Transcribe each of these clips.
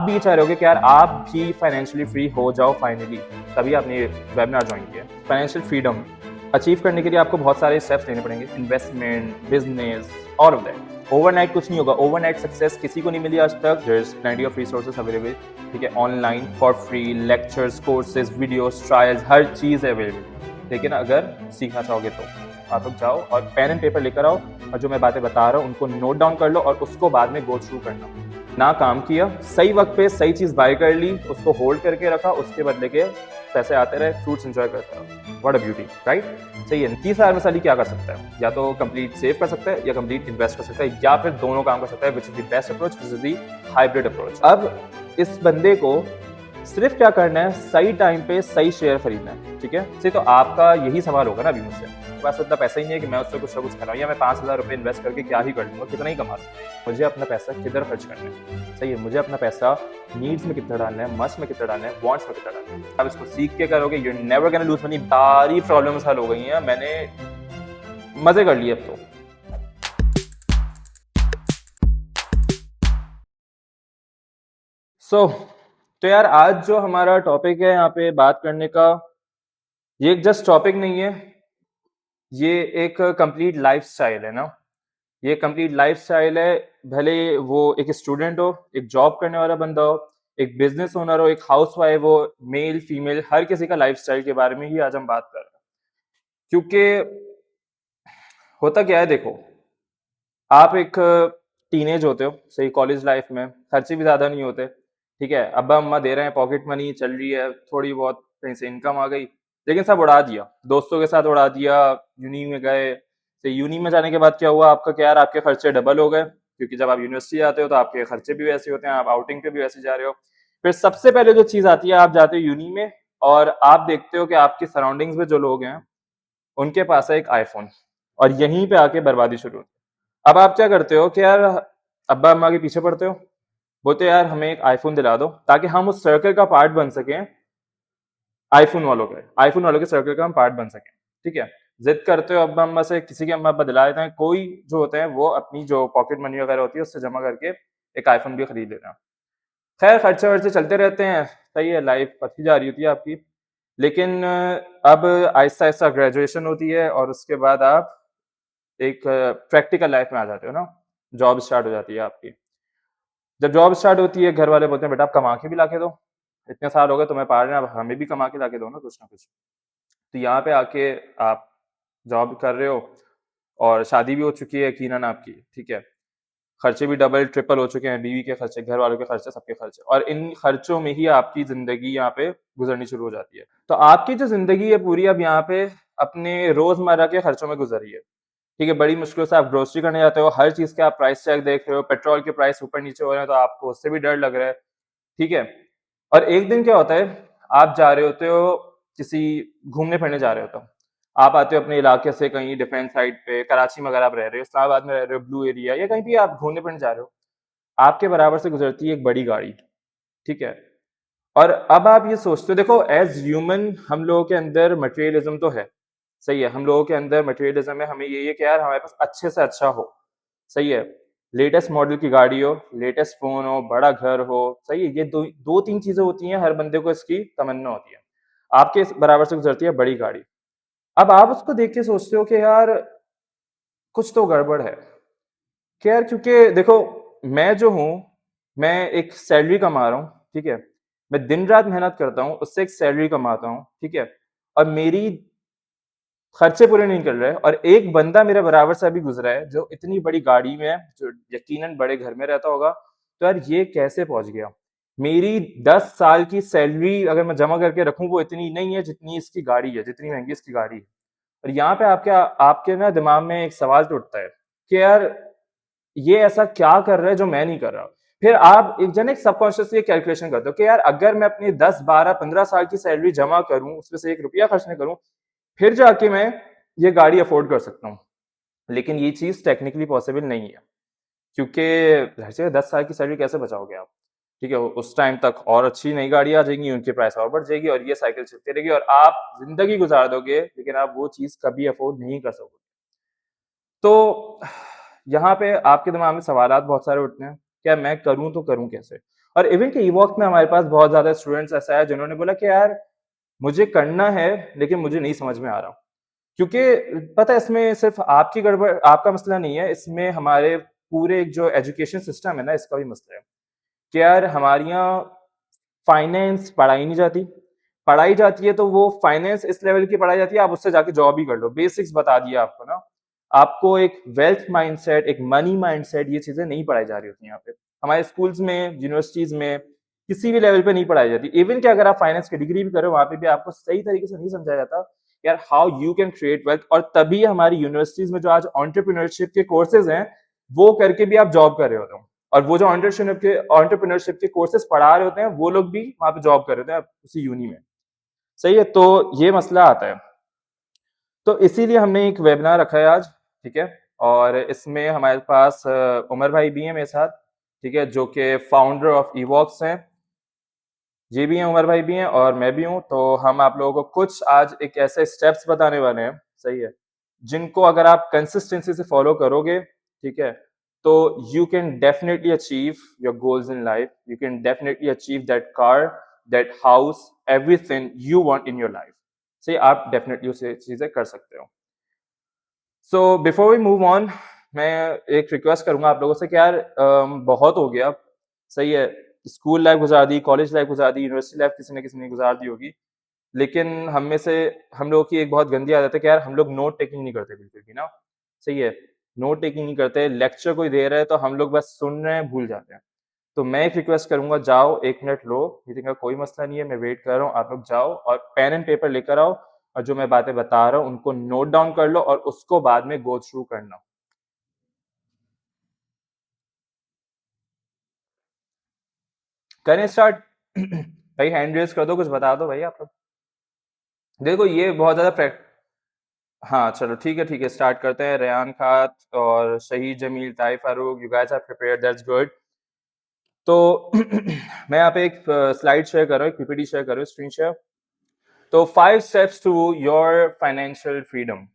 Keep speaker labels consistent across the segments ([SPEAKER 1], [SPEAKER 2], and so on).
[SPEAKER 1] आप भी चाह रहे हो कि यार आप भी फाइनेंशियली फ्री हो जाओ फाइनली, तभी आपने ये वेबिनार ज्वाइन किया। फाइनेंशियल फ्रीडम अचीव करने के लिए आपको बहुत सारे स्टेप्स लेने पड़ेंगे, investment, business, all of that. Overnight कुछ नहीं होगा, ओवरनाइट सक्सेस किसी को नहीं मिली आज तक। There is plenty of resources available, ठीक है, online for free, lectures, courses, videos, trials, हर चीज़ है अवेलेबल। लेकिन अगर सीखना चाहोगे तो आप लोग जाओ और पेन एंड पेपर लेकर आओ, और जो मैं बातें बता रहा हूँ उनको नोट डाउन कर लो और उसको बाद में गो थ्रू करना। ना काम किया, सही वक्त पे सही चीज़ बाय कर ली, उसको होल्ड करके रखा, उसके बदले के पैसे आते रहे, फ्रूट्स एंजॉय करते रहो। What a beauty, right? सही है। तीसरा आदमी क्या कर सकता है? या तो कंप्लीट सेव कर सकता है या कंप्लीट इन्वेस्ट कर सकता है, या फिर दोनों काम कर सकता है, विच is the best approach, which is the hybrid approach. अब इस बंदे को सिर्फ क्या करना है, सही टाइम पे सही शेयर खरीदना है, ठीक है? सही, तो आपका यही सवाल होगा ना अभी मुझसे, मेरे पास उतना पैसा ही नहीं है कि मैं उससे कुछ ना कुछ कराऊँ, या मैं 5,000 रुपये इन्वेस्ट करके क्या ही कर लूँगा, कितना ही कमा लूँ। मुझे अपना पैसा किधर खर्च करना है, सही है? मुझे अपना पैसा नीड्स में कितना डालना है, मस्ट में कितना डालना है, वांट्स में कितना डालना है। आप इसको सीख के करोगे, you are never gonna lose money. सारी प्रॉब्लम्स हल हो गई हैं, मैंने मजे कर लिए अब तो। तो यार आज जो हमारा टॉपिक है यहाँ पे बात करने का, ये जस्ट टॉपिक नहीं है, ये एक कंप्लीट लाइफस्टाइल है ना। ये कंप्लीट लाइफस्टाइल है। भले वो एक स्टूडेंट हो, एक जॉब करने वाला बंदा हो, एक बिजनेस ओनर हो, एक हाउसवाइफ हो, मेल फीमेल, हर किसी का लाइफस्टाइल के बारे में ही आज हम बात कर रहे हैं। क्योंकि होता क्या है, देखो, आप एक टीनेज होते हो, सही, कॉलेज लाइफ में खर्चे भी ज्यादा नहीं होते, ठीक है, अब्बा अम्मा दे रहे हैं, पॉकेट मनी चल रही है, थोड़ी बहुत कहीं से इनकम आ गई, लेकिन सब उड़ा दिया, दोस्तों के साथ उड़ा दिया, यूनी में गए। तो यूनी में जाने के बाद क्या हुआ आपका, क्या यार, आपके खर्चे डबल हो गए, क्योंकि जब आप यूनिवर्सिटी जाते हो तो आपके खर्चे भी वैसे होते हैं, आप आउटिंग पे भी वैसे जा रहे हो। फिर सबसे पहले जो चीज आती है, आप जाते हो यूनी में और आप देखते हो कि आपकी सराउंडिंग्स में जो लोग हैं उनके पास है एक आईफोन, और यहीं पे आके बर्बादी शुरू होती है। अब आप क्या करते हो कि यार अब्बा अम्मा के पीछे पड़ते हो, बोलते यार हमें एक आईफोन दिला दो ताकि हम उस सर्कल का पार्ट बन सकें, आईफोन वालों के सर्कल का हम पार्ट बन सकें, ठीक है। जिद करते हो अब्बा अम्मा से, किसी के अम्मा अब्बा दिला देते हैं, कोई जो होते हैं वो अपनी जो पॉकेट मनी वगैरह होती है उससे जमा करके एक आईफोन भी खरीद लेते हैं। खैर खर्चे वर्चे चलते रहते हैं, सही है, लाइफ पथी जा रही होती है आपकी। लेकिन अब आहिस्ता आहिस्ता ग्रेजुएशन होती है और उसके बाद आप एक प्रैक्टिकल लाइफ में आ जाते हो ना, जॉब स्टार्ट हो जाती है आपकी। जब जॉब स्टार्ट होती है, घर वाले बोलते हैं बेटा आप कमा के भी लाके दो, इतने साल हो गए तुम्हें पाल रहे हैं, अब हमें भी कमा के लाके दो ना कुछ ना कुछ। तो यहाँ पे आके आप जॉब कर रहे हो और शादी भी हो चुकी है यकीनन आपकी, ठीक है, खर्चे भी डबल ट्रिपल हो चुके हैं, बीवी के खर्चे, घर वालों के खर्चे, सबके खर्चे, और इन खर्चों में ही आपकी जिंदगी यहाँ पे गुजरनी शुरू हो जाती है। तो आपकी जो जिंदगी है पूरी अब यहाँ पे अपने रोजमर्रा के खर्चों में गुजर रही है, ठीक है। बड़ी मुश्किल से आप ग्रोसरी करने जाते हो, हर चीज के आप प्राइस टैग देख रहे हो, पेट्रोल के प्राइस ऊपर नीचे हो रहे हैं तो आपको उससे भी डर लग रहा है, ठीक है। और एक दिन क्या होता है, आप जा रहे होते हो किसी, घूमने फिरने जा रहे होते हो, आप आते हो अपने इलाके से कहीं डिफेंस साइड पे, कराची में अगर आप रह रहे हो, इस्लामाबाद में रह रहे हो, ब्लू एरिया या कहीं भी आप घूमने फिरने जा रहे हो, आपके बराबर से गुजरती है एक बड़ी गाड़ी, ठीक है। और अब आप ये सोचते हो, देखो एज ह्यूमन हम लोगों के अंदर मटेरियलिज्म तो है, सही है, हम लोगों के अंदर मटेरियलिज्म है, हमें ये है कि यार हमारे पास अच्छे से अच्छा हो, सही है, लेटेस्ट मॉडल की गाड़ी हो, लेटेस्ट फोन हो, बड़ा घर हो, सही है, ये दो दो तीन चीजें होती हैं, हर बंदे को इसकी तमन्ना होती है। आपके बराबर से गुजरती है बड़ी गाड़ी। अब आप उसको देख के सोचते हो कि यार कुछ तो गड़बड़ है, कि यार, क्योंकि देखो, मैं जो हूँ, मैं एक सैलरी कमा रहा हूँ, ठीक है, मैं दिन रात मेहनत करता हूँ, उससे एक सैलरी कमाता हूँ, ठीक है, और मेरी खर्चे पूरे नहीं कर रहे हैं, और एक बंदा मेरे बराबर से अभी गुजरा है जो इतनी बड़ी गाड़ी में है, जो यकीनन बड़े घर में रहता होगा, तो यार ये कैसे पहुंच गया। मेरी 10 साल की सैलरी अगर मैं जमा करके रखूं वो इतनी नहीं है जितनी इसकी गाड़ी है, जितनी महंगी इसकी गाड़ी है। और यहाँ पे आपके आपके ना दिमाग में एक सवाल तो उठता है कि यार ये ऐसा क्या कर रहा है जो मैं नहीं कर रहा। फिर आप एक जन एक सबकॉन्शियसली कैलकुलेशन करते हो कि यार अगर मैं अपनी 10 12 15 साल की सैलरी जमा करूं, उसमें से 1 रुपया खर्च नहीं करूं, फिर जाके मैं ये गाड़ी अफोर्ड कर सकता हूँ। लेकिन ये चीज टेक्निकली पॉसिबल नहीं है, क्योंकि वैसे 10 साल की सैलरी कैसे बचाओगे आप, ठीक है, उस टाइम तक और अच्छी नई गाड़ी आ जाएंगी, उनकी प्राइस और बढ़ जाएगी, और ये साइकिल चलती रहेगी, और आप जिंदगी गुजार दोगे लेकिन आप वो चीज कभी अफोर्ड नहीं कर सकोगे। तो यहाँ पे आपके दिमाग में सवालात बहुत सारे उठते हैं, क्या मैं करूं तो करूं कैसे। और इवन के ईवॉक में हमारे पास बहुत ज़्यादा स्टूडेंट्स ऐसा है जिन्होंने बोला कि यार मुझे करना है लेकिन मुझे नहीं समझ में आ रहा। क्योंकि पता है इसमें सिर्फ़ आपकी गड़बड़ आपका मसला नहीं है, इसमें हमारे पूरे जो एजुकेशन सिस्टम है ना इसका भी मसला है। कि यार हमारे यहाँ फाइनेंस पढ़ाई नहीं जाती। पढ़ाई जाती है तो वो फाइनेंस इस लेवल की पढ़ाई जाती है आप उससे जाके जॉब ही कर लो। बेसिक्स बता दिया आपको ना। आपको एक वेल्थ माइंडसेट, एक मनी माइंडसेट ये चीज़ें नहीं पढ़ाई जा रही होती यहाँ पे। हमारे स्कूल्स में, यूनिवर्सिटीज़ में किसी भी लेवल पे नहीं पढ़ाई जाती। इवन कि अगर आप फाइनेंस की डिग्री भी कर रहे हो वहाँ पे भी आपको सही तरीके से नहीं समझाया जाता यार how you can create wealth और तभी हमारी यूनिवर्सिटीज़ में जो आज एंटरप्रेन्योरशिप के कोर्सेज़ हैं, वो करके भी आप जॉब कर रहे होते हो। और वो जो एंटरप्रेन्योरशिप के कोर्सेज पढ़ा रहे होते हैं वो लोग भी वहां पे जॉब कर रहे होते हैं उसी यूनी में। सही है, तो ये मसला आता है। तो इसीलिए हमने एक वेबिनार रखा है आज। ठीक है, और इसमें हमारे पास उमर भाई भी हैं मेरे साथ। ठीक है, जो कि फाउंडर ऑफ ईवॉक्स हैं। ये भी हैं, उमर भाई भी हैं और मैं भी हूँ। तो हम आप लोगों को कुछ आज एक ऐसे स्टेप्स बताने वाले हैं, सही है, जिनको अगर आप कंसिस्टेंसी से फॉलो करोगे, ठीक है, तो you can definitely achieve your goals in life. You can definitely achieve that car, that house, everything you want in your life. सही, आप डेफिनेटली उसे चीजें कर सकते हो। So before we move on, मैं एक रिक्वेस्ट करूंगा आप लोगों से कि यार बहुत हो गया। सही है, स्कूल लाइफ गुजार दी, कॉलेज लाइफ गुजार दी, यूनिवर्सिटी लाइफ किसी न किसी ने गुजार दी होगी। लेकिन हम में से हम लोगों की एक बहुत गंदी आदत है कि यार हम लोग नोट टेकिंग नहीं करते बिल्कुल भी ना। सही है, नोट टेकिंग नहीं करते। लेक्चर कोई दे रहा है तो हम लोग बस सुन रहे हैं, भूल जाते हैं। तो मैं एक रिक्वेस्ट करूंगा, जाओ 1 मिनट लो, मीटिंग का कोई मसला नहीं है, मैं वेट कर रहा हूँ। आप लोग जाओ और पेन एंड पेपर लेकर आओ और जो मैं बातें बता रहा हूँ उनको नोट डाउन कर लो और उसको बाद में गो थ्रू करना। करें स्टार्ट? भाई हैंड रेज कर दो, कुछ बता दो भाई आप लोग। देखो ये बहुत ज्यादा हाँ चलो ठीक है स्टार्ट करते हैं। रेयान खात और शहीद जमील, ताई Farooq, you guys are prepared, that's good. तो मैं यहाँ पे एक स्लाइड शेयर कर रहा हूँ, एक पीपीटी शेयर कर रहा हूँ, स्क्रीन शेयर। तो 5 steps to your financial freedom.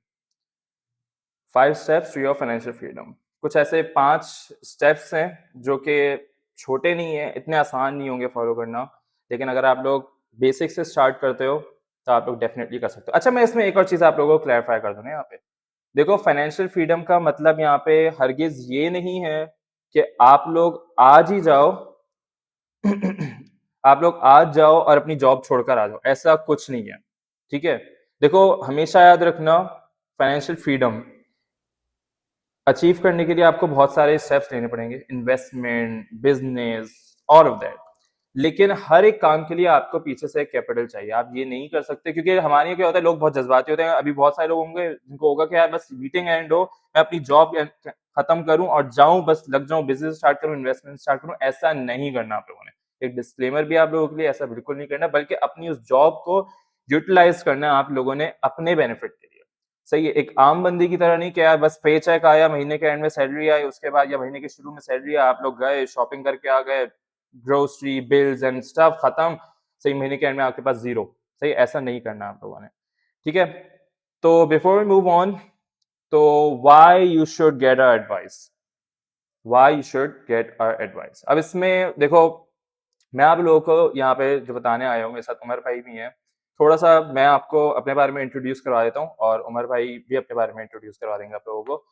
[SPEAKER 1] 5 steps to your financial freedom. कुछ ऐसे 5 स्टेप्स हैं जो कि छोटे नहीं है, इतने आसान नहीं होंगे फॉलो करना, लेकिन अगर आप लोग बेसिक से स्टार्ट करते हो तो आप लोग डेफिनेटली कर सकते हो। अच्छा, मैं इसमें एक और चीज़ आप लोगों को क्लैरिफाई कर दूँ ना यहाँ पे। देखो, फाइनेंशियल फ्रीडम का मतलब यहाँ पे हरगिज ये नहीं है कि आप लोग आज ही जाओ आप लोग आज जाओ और अपनी जॉब छोड़कर आ जाओ, ऐसा कुछ नहीं है। ठीक है, देखो हमेशा याद रखना, फाइनेंशियल फ्रीडम अचीव करने के लिए आपको बहुत सारे स्टेप्स लेने पड़ेंगे, investment, business, all of that. लेकिन हर एक काम के लिए आपको पीछे से एक कैपिटल चाहिए। आप ये नहीं कर सकते, क्योंकि हमारे यहाँ क्या होता है, लोग बहुत जज्बाती होते हैं। अभी बहुत सारे लोग होंगे जिनको होगा कि यार बस मीटिंग एंड हो, मैं अपनी जॉब खत्म करूं और जाऊं, बस लग जाऊं, बिजनेस स्टार्ट करूं, इन्वेस्टमेंट स्टार्ट करूं। ऐसा नहीं करना आप लोगों ने। एक डिस्क्लेमर भी आप लोगों के लिए, ऐसा बिल्कुल नहीं करना, बल्कि अपनी उस जॉब को यूटिलाइज करना है आप लोगों ने अपने बेनिफिट के लिए। सही है, एक आम बंदी की तरह नहीं कि यार बस पे चेक आया, महीने के एंड में सैलरी आई, उसके बाद या महीने के शुरू में सैलरी आई, आप लोग गए शॉपिंग करके आ गए, ग्रोसरी बिल्स एंड स्टफ खत्म, सही, महीने के एंड में आपके पास जीरो। सही, ऐसा नहीं करना आप लोगों ने। ठीक है, तो बिफोर वी मूव ऑन, तो why you should get our advice, why you should get our advice. अब इसमें देखो, मैं आप लोगों को यहाँ पे जो बताने आया हूँ, मेरे साथ उमर भाई भी हैं। थोड़ा सा मैं आपको अपने बारे में इंट्रोड्यूस करवा देता हूँ और उमर भाई भी अपने बारे में इंट्रोड्यूस करवा देंगे आप लोगों को।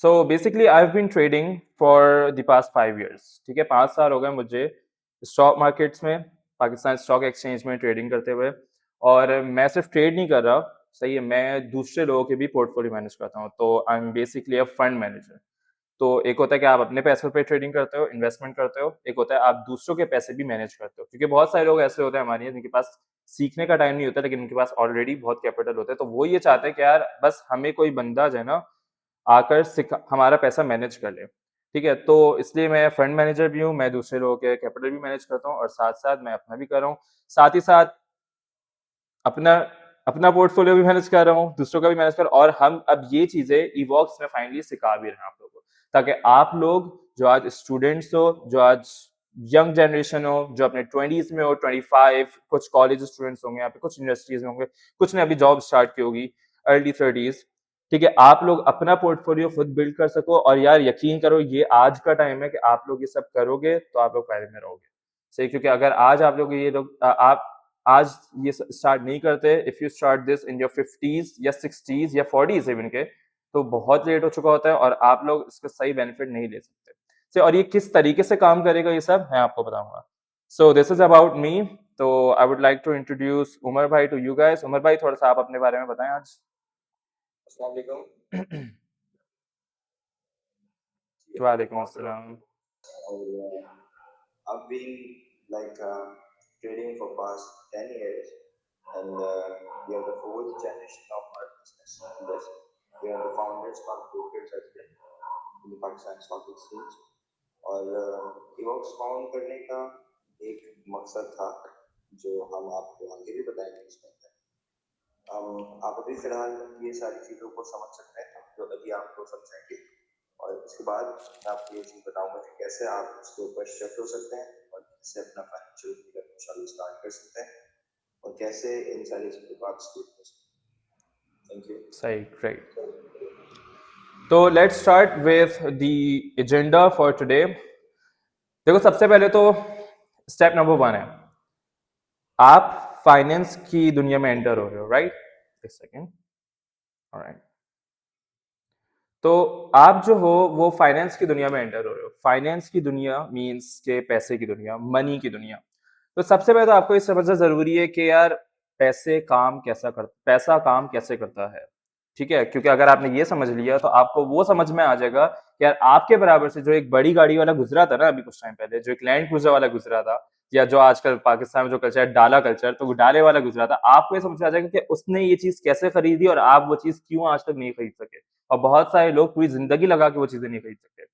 [SPEAKER 1] So basically I have been trading for the past 5 years। ठीक है, 5 साल हो गए मुझे स्टॉक मार्केट्स में, पाकिस्तान स्टॉक एक्सचेंज में ट्रेडिंग करते हुए। और मैं सिर्फ ट्रेड नहीं कर रहा, सही है, मैं दूसरे लोगों के भी पोर्टफोलियो मैनेज करता हूँ। तो I am basically a fund manager. तो एक होता है कि आप अपने पैसों पे ट्रेडिंग करते हो, इन्वेस्टमेंट करते हो, एक होता है आप दूसरों के पैसे भी मैनेज करते हो। क्योंकि बहुत सारे लोग ऐसे होते हैं हमारे यहाँ जिनके पास सीखने का टाइम नहीं होता, लेकिन उनके पास ऑलरेडी बहुत कैपिटल होता है। तो वो ये चाहते हैं कि यार बस हमें कोई बंदा जो है ना आकर हमारा पैसा मैनेज कर ले। ठीक है, तो इसलिए मैं फंड मैनेजर भी हूँ, मैं दूसरे लोगों के कैपिटल भी मैनेज करता हूँ और साथ साथ मैं अपना भी कर रहा हूँ। साथ ही साथ अपना अपना पोर्टफोलियो भी मैनेज कर रहा हूँ, दूसरों का भी मैनेज कर रहा हूँ। और हम अब ये चीजें ईवॉक्स में फाइनली सिखा भी रहे हैं आप लोगों को, ताकि आप लोग जो आज स्टूडेंट्स हो, जो आज यंग जनरेशन हो, जो अपने 20s में हो, 25, कुछ कॉलेज स्टूडेंट्स होंगे यहाँ पे, कुछ यूनिवर्सिटीज में होंगे, कुछ ने अभी जॉब स्टार्ट की होगी, अर्ली 30s। ठीक है, आप लोग अपना पोर्टफोलियो खुद बिल्ड कर सको। और यार यकीन करो, ये आज का टाइम है कि आप लोग ये सब करोगे तो आप लोग फायदे में रहोगे। सही, क्योंकि अगर आज आप लोग ये लोग आप आज ये स्टार्ट नहीं करते, if you start this in your 50s या 60s या 40s इवन के, तो बहुत लेट हो चुका होता है और आप लोग इसका सही बेनिफिट नहीं ले सकते। और ये किस तरीके से काम करेगा ये सब मैं आपको बताऊंगा। So this is about me. तो I would like to introduce Umar भाई टू यू गाइस। उमर भाई, थोड़ा सा आप अपने बारे में बताएं आज।
[SPEAKER 2] अस्सलाम वालेकुम। जी,
[SPEAKER 1] वालेकुम
[SPEAKER 2] बहुत
[SPEAKER 1] अस्सलाम।
[SPEAKER 2] और I've been like trading for past 10 years, and we are the fourth generation of our business. Yes, we are the founders of brokers as well in the Pakistan Stock Exchange. और इवॉक्स फाउंड करने का एक मकसद था जो हम आपको आगे भी बताएंगे इसमें। आप अभी फिलहाल ये सारी चीज़ों को समझ सकते हैं जो अभी आपको समझाएंगे, और इसके बाद मैं आपको ये चीज़ बताऊंगा कि कैसे आप इसके ऊपर शिफ्ट हो सकते हैं और कैसे अपना फाइनेंशियल फ्रीडम इंशाल्लाह स्टार्ट कर सकते हैं और कैसे इन सारी चीज़ों को आप स्किप कर सकते हैं। Thank you.
[SPEAKER 1] सही, ग्रेट। तो let's start with the agenda for today. देखो, सबसे पहले तो स्टेप नंबर 1 है, आप फाइनेंस की दुनिया में एंटर हो रहे हो, राइट? एक सेकेंड। ऑलराइट, तो आप जो हो वो फाइनेंस की दुनिया में एंटर हो रहे हो। फाइनेंस की दुनिया मींस के पैसे की दुनिया, मनी की दुनिया। तो सबसे पहले तो आपको ये समझना जरूरी है कि यार पैसा काम कैसे करता है। ठीक है, क्योंकि अगर आपने ये समझ लिया तो आपको वो समझ में आ जाएगा कि यार आपके बराबर से जो एक बड़ी गाड़ी वाला गुजरा था ना अभी कुछ टाइम पहले, जो एक लैंड क्रूजर वाला गुजरा था, या जो आजकल पाकिस्तान में जो कल्चर है डाला कल्चर, तो वो डाले वाला गुजरा था, आपको ये समझ में आ जाएगा कि उसने ये चीज कैसे खरीदी और आप वो चीज क्यों आज तक नहीं खरीद सके। और बहुत सारे लोग पूरी जिंदगी लगा के वो चीजें नहीं खरीद सकते,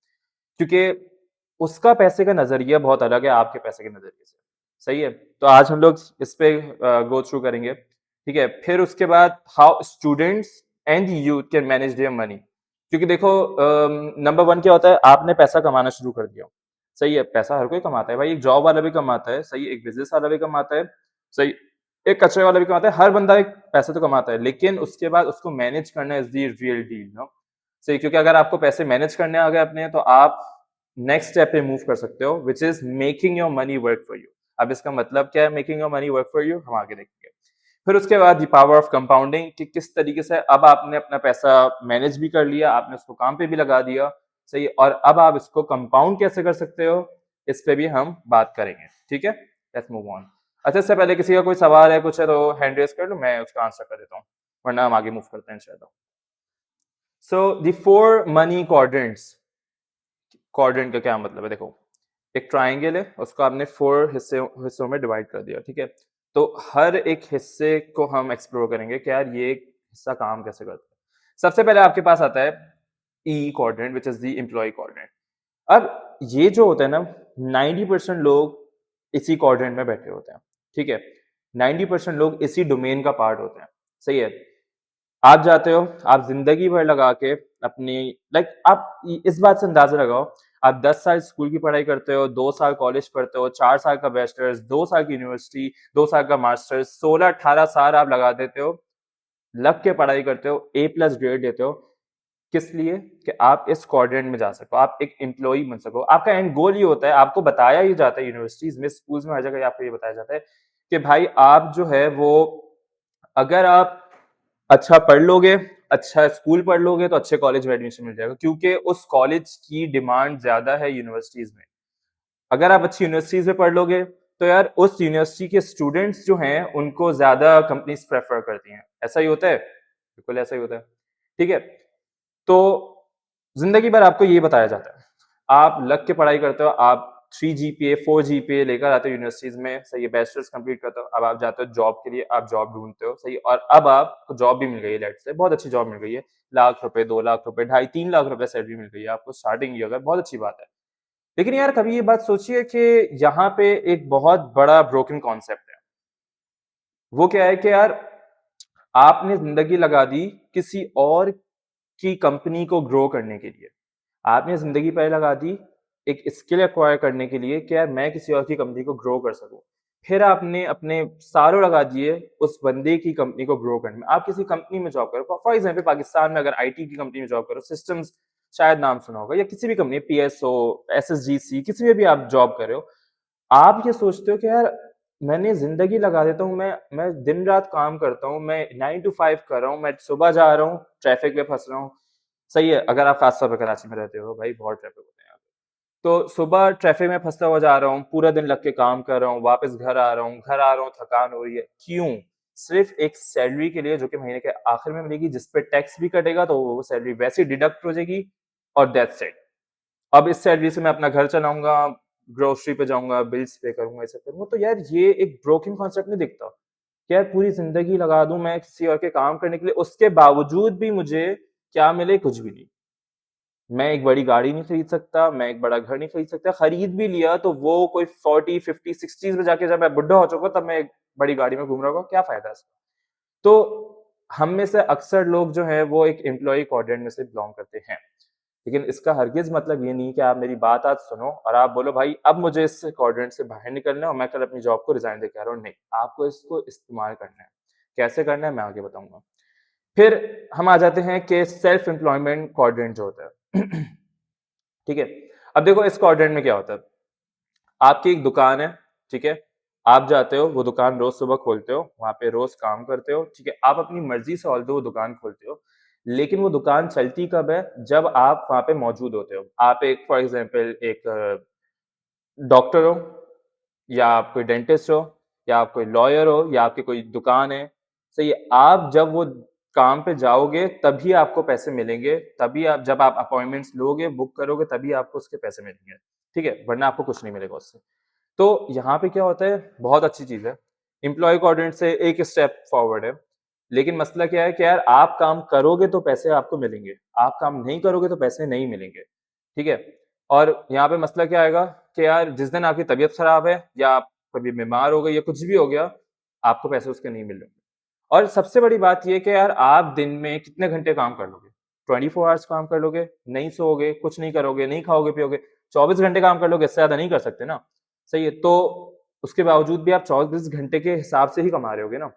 [SPEAKER 1] क्योंकि उसका पैसे का नजरिया बहुत अलग है आपके पैसे के नजरिए से। सही है, तो आज हम लोग इस पे गो थ्रू करेंगे। ठीक है, फिर उसके बाद how students and youth can manage their money. क्योंकि देखो, नंबर 1 क्या होता है, आपने पैसा कमाना शुरू कर दिया। सही है, पैसा हर कोई कमाता है भाई, एक जॉब वाला भी कमाता है, सही, एक बिजनेस वाला भी कमाता है, सही, एक कचरे वाला भी कमाता है, हर बंदा एक पैसे तो कमाता है, लेकिन उसके बाद उसको मैनेज करना is the real deal, no. सही, क्योंकि अगर आपको पैसे मैनेज करने आ गए अपने, तो आप नेक्स्ट स्टेप पे मूव कर सकते हो, which is making your money work for you. अब इसका मतलब क्या है making your money work for you, हम आगे देखेंगे। फिर उसके बाद दी पावर ऑफ कंपाउंडिंग, कि किस तरीके से अब आपने अपना पैसा मैनेज भी कर लिया, आपने उसको काम पे भी लगा दिया, सही, और अब आप इसको कंपाउंड कैसे कर सकते हो, इस पे भी हम बात करेंगे। ठीक है, लेट्स मूव ऑन। अच्छा, इससे पहले किसी का कोई सवाल है, कुछ है, तो हैंड रेज कर लो, मैं उसका आंसर कर देता हूँ, वरना हम आगे मूव करते हैं इंशाल्लाह। So the 4 money quadrants. Quadrant का क्या मतलब है, देखो, एक ट्राइंगल है, उसको आपने 4 हिस्सों में डिवाइड कर दिया। ठीक है, तो हर एक हिस्से को हम एक्सप्लोर करेंगे कि यार ये एक हिस्सा काम कैसे करता है। सबसे पहले आपके पास आता है E quadrant, which is the employ quadrant. अब ये जो होता है ना, 90% लोग इसी क्वाड्रेंट में बैठे होते हैं। ठीक है, 90% लोग इसी डोमेन का पार्ट होते हैं। सही है, आप जाते हो, आप जिंदगी भर लगा के अपनी, आप इस बात से अंदाजा लगाओ, आप 10 साल स्कूल की पढ़ाई करते हो, 2 साल कॉलेज पढ़ते हो, 4 साल का बैचलर्स, 2 साल की यूनिवर्सिटी, 2 साल का मास्टर्स, 16-18 साल आप लगा देते हो, लग के पढ़ाई करते हो, A+ ग्रेड देते हो, किस लिए? कि आप इस क्वाड्रेंट में जा सको, आप एक एम्प्लॉई बन सको। आपका एंड गोल ये होता है, आपको बताया ही जाता है यूनिवर्सिटीज में, स्कूल्स में, हर जगह आपको ये बताया जाता है कि भाई आप जो है वो, अगर आप अच्छा पढ़ लोगे, अच्छा स्कूल पढ़ लोगे, तो अच्छे कॉलेज में एडमिशन मिल जाएगा, क्योंकि उस कॉलेज की डिमांड ज्यादा है यूनिवर्सिटीज में। अगर आप अच्छी यूनिवर्सिटीज में पढ़ लोगे, तो यार उस यूनिवर्सिटी के स्टूडेंट्स जो हैं उनको ज्यादा कंपनीज प्रेफर करती हैं। ऐसा ही होता है, बिल्कुल ऐसा ही होता है। ठीक है, तो जिंदगी भर आपको ये बताया जाता है, आप लग के पढ़ाई करते हो, आप 3 GPA 4 GPA लेकर आते हो यूनिवर्सिटीज में, सही है, बैचलर्स कंप्लीट करते हो, अब आप जाते हो जॉब के लिए, आप जॉब ढूंढते हो, सही, और अब आपको जॉब भी मिल गई है, लेट से बहुत अच्छी जॉब मिल गई है, ₹1,00,000 ₹2,00,000 2.5-3 लाख रुपए सैलरी मिल गई है आपको स्टार्टिंग ईयर, बहुत अच्छी बात है। लेकिन यार कभी ये बात सोचिए कि यहाँ पे एक बहुत बड़ा ब्रोकन कॉन्सेप्ट है। वो क्या है कि यार आपने जिंदगी लगा दी किसी और की कंपनी को ग्रो करने के लिए, आपने जिंदगी पहले लगा दी एक स्किल एक्वायर करने के लिए कि यार मैं किसी और की कंपनी को ग्रो कर सकूं। फिर आपने अपने सारों लगा दिए उस बंदे की कंपनी को ग्रो करने में। आप किसी कंपनी में जॉब करो, फॉर एग्जाम्पल पाकिस्तान में अगर आईटी की कंपनी में जॉब करो, सिस्टम्स शायद नाम सुना होगा, या किसी भी कंपनी, पीएसओ, एसएसजीसी, किसी में भी आप जॉब कर रहे हो, आप ये सोचते हो कि यार मैंने ज़िंदगी लगा देता हूँ, मैं दिन-रात काम करता हूँ, मैं 9 टू 5 कर रहा हूँ, मैं सुबह जा रहा हूँ, ट्रैफ़िक में फँस रहा हूँ। सही है, अगर आप ख़ास तौर पे कराची में रहते हो, भाई बहुत ट्रैफ़िक होता है यहाँ पे। तो सुबह ट्रैफ़िक में फँसता हुआ जा रहा हूँ, पूरा दिन लग के काम कर रहा हूँ, वापस घर आ रहा हूँ, थकान हो रही है। क्यों? सिर्फ़ एक सैलरी के लिए जो कि महीने के आखिर में मिलेगी, जिस पे टैक्स भी कटेगा, तो वो सैलरी वैसे ही डिडक्ट हो जाएगी और दैट्स इट। अब इस सैलरी से मैं अपना घर चलाऊँगा, ग्रोसरी पे जाऊँगा, बिल्स पे करूँगा, ये सब करूँगा। तो यार ये एक ब्रोकन कॉन्सेप्ट नहीं दिखता? कि यार पूरी ज़िंदगी लगा दूँ मैं किसी और के काम करने के लिए, उसके बावजूद भी मुझे क्या मिले? कुछ भी नहीं। मैं एक बड़ी गाड़ी नहीं खरीद सकता, मैं एक बड़ा घर नहीं खरीद सकता, खरीद भी लिया तो वो कोई 40, 50, 60s में जाके जब मैं बुड्ढा हो चुका तब मैं एक बड़ी गाड़ी में घूम रहा होगा, क्या फ़ायदा इसका? तो हम में से अक्सर लोग जो हैं वो एक एम्प्लॉयी क्वाड्रेंट में से बिलॉन्ग करते हैं। लेकिन इसका हरगिज़ मतलब ये नहीं कि आप मेरी बात आज सुनो और आप बोलो भाई अब मुझे इस क्वाड्रेंट से बाहर निकलना है और मैं कल अपनी जॉब को रिज़ाइन देके आ रहा हूँ, नहीं, आपको इसको इस्तेमाल करना है। कैसे करना है मैं आगे बताऊँगा। फिर हम आ जाते हैं कि सेल्फ एम्प्लॉयमेंट क्वाड्रेंट जो होता है। ठीक है? अब देखो इस क्वाड्रेंट में क्या होता है, आपकी एक दुकान है, ठीक है? आप जाते हो, वो दुकान रोज़ सुबह खोलते हो, वहाँ पे रोज़ काम करते हो, ठीक है? आप अपनी मर्ज़ी से ऑल्दो वो दुकान खोलते हो, लेकिन वो दुकान चलती कब है? जब आप वहाँ पे मौजूद होते हो। आप एक फॉर एग्ज़ाम्पल एक डॉक्टर हो, या आप कोई डेंटिस्ट हो, या आप कोई लॉयर हो, या आपकी कोई दुकान है, सही है? आप जब वो काम पे जाओगे तभी आपको पैसे मिलेंगे, तभी आप जब आप अपॉइंटमेंट्स लोगे, बुक करोगे तभी आपको उसके पैसे मिलेंगे, ठीक है? वरना आपको कुछ नहीं मिलेगा उससे। तो यहाँ पे क्या होता है, बहुत अच्छी चीज़ है, एम्प्लॉयी क्वाड्रेंट से एक स्टेप फॉरवर्ड है, लेकिन मसला क्या है कि यार आप काम करोगे तो पैसे आपको मिलेंगे, आप काम नहीं करोगे तो पैसे नहीं मिलेंगे, ठीक है? और यहाँ पे मसला क्या आएगा कि यार जिस दिन आपकी तबीयत खराब है या आप कभी बीमार हो गए या कुछ भी हो गया, आपको पैसे उसके नहीं मिल रहे। और सबसे बड़ी बात ये है कि यार आप दिन में कितने घंटे काम कर लोगे? 24 आवर्स काम कर लोगे, नहीं सोओगे, कुछ नहीं करोगे, नहीं खाओगे-पियोगे, 24 घंटे काम कर लोगे, इससे ज़्यादा नहीं कर सकते ना, सही है? तो उसके बावजूद भी आप 24 घंटे के हिसाब से ही कमा रहे होगे ना।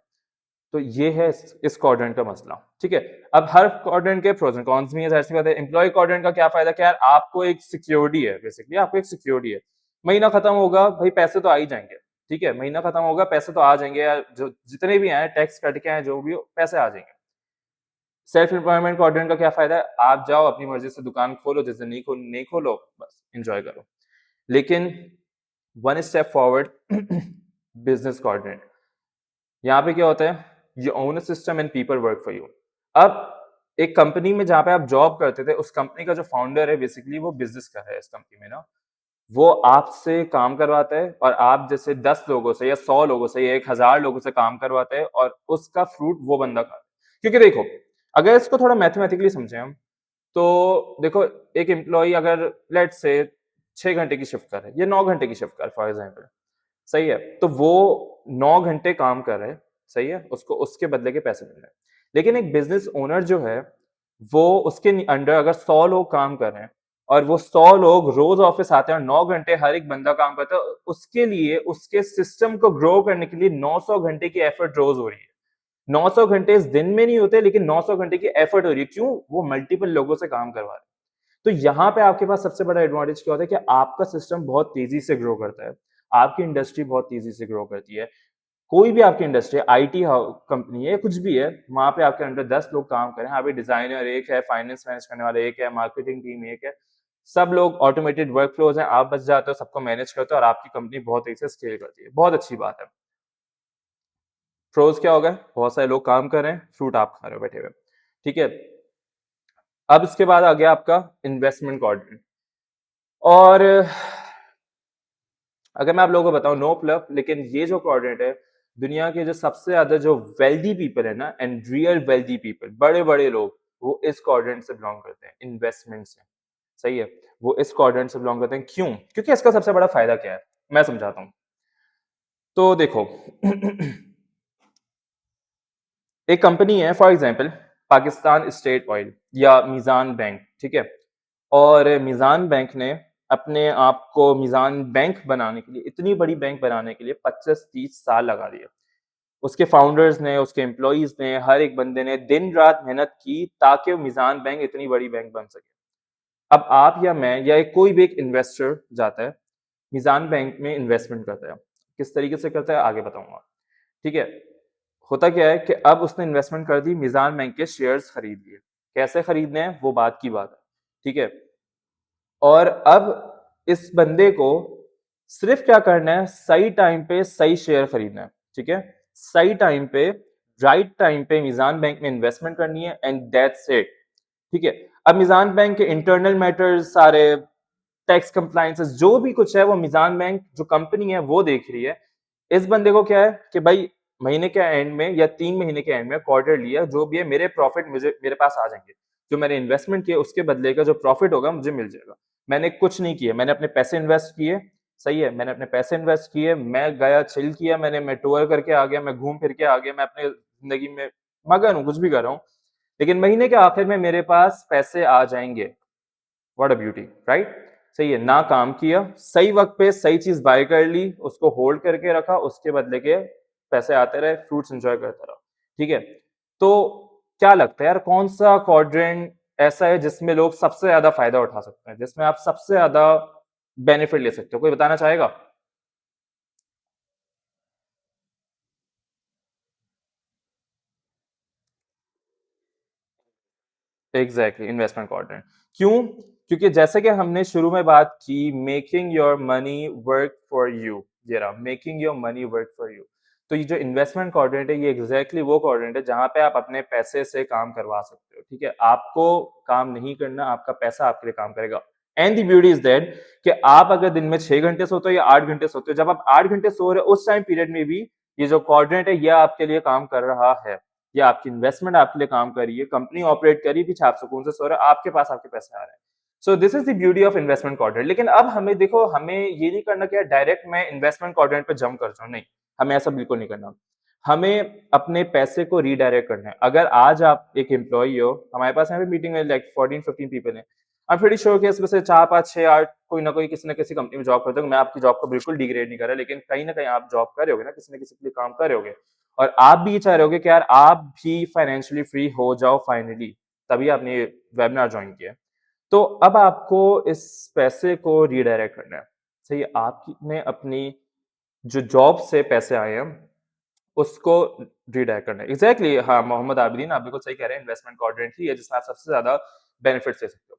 [SPEAKER 1] तो ये है इस क्वाड्रेंट का मसला, ठीक है? अब हर क्वाड्रेंट के प्रोस एंड कॉन्स भी हैं, ज़ाहिर-सी बात है। एम्प्लॉयी क्वाड्रेंट का क्या फ़ायदा, क्या यार आपको एक सिक्योरिटी है बेसिकली, आपको एक सिक्योरिटी है। महीना खत्म होगा, भाई पैसे तो आ ही जाएँगे, ठीक है? महीना खत्म होगा, पैसे तो आ जाएँगे यार, जो जितने भी आएँ, टैक्स कट के आएँ, जो भी हो, पैसे आ जाएँगे। सेल्फ एम्प्लॉयमेंट क्वाड्रेंट का क्या फ़ायदा है, आप जाओ अपनी मर्ज़ी से दुकान खोलो, जिस दिन नहीं खोलो, बस एन्जॉय करो। लेकिन one step forward business quadrant. यहाँ पे क्या होता है, you own a system and people work for you. अब एक कंपनी में जहाँ पे आप जॉब करते थे, उस कंपनी का जो फाउंडर है बेसिकली वो बिज़नेस कर रहा है इस कंपनी में ना, वो आपसे काम करवाता है और आप जैसे 10 लोगों से या 100 लोगों से या 1000 लोगों से काम करवाता है और उसका फ्रूट वो बंदा खाता है। क्योंकि देखो, अगर इसको थोड़ा मैथमेटिकली समझें हम, तो देखो एक एम्प्लॉयी अगर लेट्स से 6 घंटे की शिफ्ट कर रहा है या 9 घंटे की शिफ्ट कर फॉर एग्ज़ाम्पल, सही है? तो वो 9 घंटे काम कर रहे हैं, सही है? उसको उसके बदले के पैसे मिल रहे हैं। लेकिन एक बिज़नेस ओनर जो है, वो उसके अंडर अगर 100 लोग काम कर रहे हैं और वो 100 लोग रोज़ ऑफ़िस आते हैं और 9 घंटे हर एक बंदा काम करता है, उसके लिए उसके सिस्टम को ग्रो करने के लिए 900 घंटे की एफ़र्ट रोज़ हो रही है। 900 घंटे इस दिन में नहीं होते, लेकिन 900 घंटे की एफ़र्ट हो रही है। क्यों? वो मल्टीपल लोगों से काम करवा रहे हैं। तो यहाँ पे आपके पास सबसे बड़ा एडवांटेज क्या होता है कि आपका सिस्टम बहुत तेज़ी से ग्रो करता है। आपकी इंडस्ट्री बहुत तेज़ी से ग्रो करती है। कोई भी आपकी इंडस्ट्री है, आईटी कंपनी है या कुछ भी है, वहाँ पे आपके अंडर 10 लोग काम कर रहे हैं। यहाँ पे डिज़ाइनर एक है, फाइनेंस मैनेज करने वाला एक है, मार्केटिंग टीम एक है। सब लोग ऑटोमेटेड वर्कफ्लोज़ हैं, आप बस जाते हो, सबको मैनेज करते हो और आपकी कंपनी बहुत तेज़ी से स्केल करती है। बहुत अच्छी बात है। प्रोस क्या हो गए? बहुत सारे लोग काम कर रहे हैं, फ्रूट आप खा रहे हो बैठे हुए। ठीक है? अब इसके बाद आ गया आपका इन्वेस्टमेंट क्वाड्रेंट। और अगर मैं आप लोगों को बताऊँ, नो फ्लफ, लेकिन ये जो क्वाड्रेंट है, दुनिया के जो सबसे ज़्यादा जो वेल्दी पीपल है ना, एंड रियल वेल्दी पीपल, बड़े-बड़े लोग, वो इस क्वाड्रेंट से बिलॉन्ग करते हैं, इन्वेस्टमेंट से। सही है? वो इस क्वाड्रेंट से बिलॉन्ग करते हैं, क्यों? क्योंकि इसका सबसे बड़ा फ़ायदा क्या है? मैं समझाता हूँ। तो देखो एक कंपनी है for example Pakistan state oil या मीज़ान बैंक, ठीक है? और मीज़ान बैंक ने अपने आप को मीज़ान बैंक बनाने के लिए, इतनी बड़ी बैंक बनाने के लिए 25-30 साल लगा दिए। उसके फाउंडर्स ने, उसके एम्प्लॉइज़ ने, हर एक बंदे ने दिन-रात मेहनत की ताकि वो मीज़ान बैंक इतनी बड़ी बैंक बन सके। अब आप या मैं या कोई भी एक इन्वेस्टर जाता है, मीज़ान बैंक में इन्वेस्टमेंट करता है। किस तरीके से करता है आगे बताऊँगा, ठीक है? होता क्या है कि अब उसने इन्वेस्टमेंट कर दी, मीज़ान बैंक के शेयर्स खरीद लिए। कैसे खरीदने हैं वो बात की बात है, ठीक है? और अब इस बंदे को सिर्फ क्या करना है, सही टाइम पे सही शेयर खरीदना है, ठीक है? सही टाइम पे, राइट टाइम पे मीज़ान बैंक में इन्वेस्टमेंट करनी है एंड दैट्स इट, ठीक है? अब मीज़ान बैंक के इंटरनल मैटर्स सारे, टैक्स कंप्लायंसेस जो भी कुछ है वो मीज़ान बैंक जो कंपनी है वो देख रही है। इस बंदे को क्या है कि भाई महीने के एंड में या 3 महीने के एंड में क्वार्टरली या जो भी है मेरे प्रॉफिट मुझे मेरे पास आ जाएँगे। जो मैंने इन्वेस्टमेंट किया उसके बदले का जो प्रॉफिट होगा मुझे मिल जाएगा। मैंने कुछ नहीं किया, मैंने अपने पैसे इन्वेस्ट किए, सही है? मैंने अपने पैसे इन्वेस्ट किए, मैं गया चिल किया मैंने, मैं टूर करके आ गया, मैं घूम फिर के आ गया, मैं अपने ज़िंदगी में मगन हूँ, कुछ भी कर रहा हूँ। लेकिन महीने के आखिर में मेरे पास पैसे आ जाएँगे। What a beauty, right? सही है, ना काम किया, सही वक्त पे सही चीज बाय कर ली, उसको होल्ड करके रखा, उसके बदले के पैसे आते रहे, फ्रूट्स एंजॉय करता रहा, ठीक है? तो क्या लगता है यार, कौन सा क्वाड्रेंट ऐसा है जिसमें लोग सबसे ज्यादा फायदा उठा सकते हैं, जिसमें आप सबसे ज्यादा बेनिफिट ले सकते हो? कोई बताना चाहेगा? Exactly, investment quadrant. क्यों? क्योंकि जैसे कि हमने शुरू में बात की, making your money work for you, ये रहा, making your money work for you. तो ये जो इन्वेस्टमेंट क्वाड्रेंट है, ये एग्जैक्टली वो क्वाड्रेंट है जहां पे आप अपने पैसे से काम करवा सकते हो, ठीक है? आपको काम नहीं करना, आपका पैसा आपके लिए काम करेगा। And the beauty is that कि आप अगर दिन में 6 घंटे सोते हो या 8 घंटे सोते हो, जब आप 8 घंटे सो रहे हो उस टाइम पीरियड में भी ये जो क्वाड्रेंट है ये आपके लिए काम कर रहा है। ये आपकी इन्वेस्टमेंट आपके लिए काम कर रही है, कंपनी ऑपरेट कर रही है, पीछे आप सुकून से सो रहे हो, आपके पास आपके पैसे आ रहे हैं। सो this is the beauty of investment quadrant. लेकिन अब हमें देखो, हमें ये नहीं करना कि डायरेक्ट मैं इन्वेस्टमेंट क्वाड्रेंट पे जंप कर जाऊं, नहीं, हमें ऐसा बिल्कुल नहीं करना। हमें अपने पैसे को रीडायरेक्ट करना है। अगर आज आप एक एम्प्लॉय हो, हमारे पास यहाँ पे मीटिंग में लाइक 14-15 पीपल हैं, आई एम प्रीटी श्योर कि इसमें से 4-5-6-8 कोई ना कोई किसी न किसी कंपनी में जॉब करते हो। मैं आपकी जॉब को बिल्कुल डिग्रेड नहीं कर रहा, लेकिन कहीं ना कहीं आप जॉब कर रहे होगे ना, किसी न किसी के लिए काम कर रहे होगे, और आप भी ये चाह रहे होगे कि यार आप भी फाइनेंशियली फ्री हो जाओ फाइनली, तभी आपने ये वेबिनार ज्वाइन किया है। तो अब आपको इस पैसे को रीडायरेक्ट करना है। सही है, आपने अपनी जो जॉब से पैसे आए हैं उसको रीडायरेक्ट करना है। एग्जैक्टली, हाँ मोहम्मद आबिदीन, आप बिल्कुल सही कह रहे हैं, इन्वेस्टमेंट क्वाड्रेंट ही है जिसमें आप सबसे ज्यादा बेनिफिट्स ले सकते हो।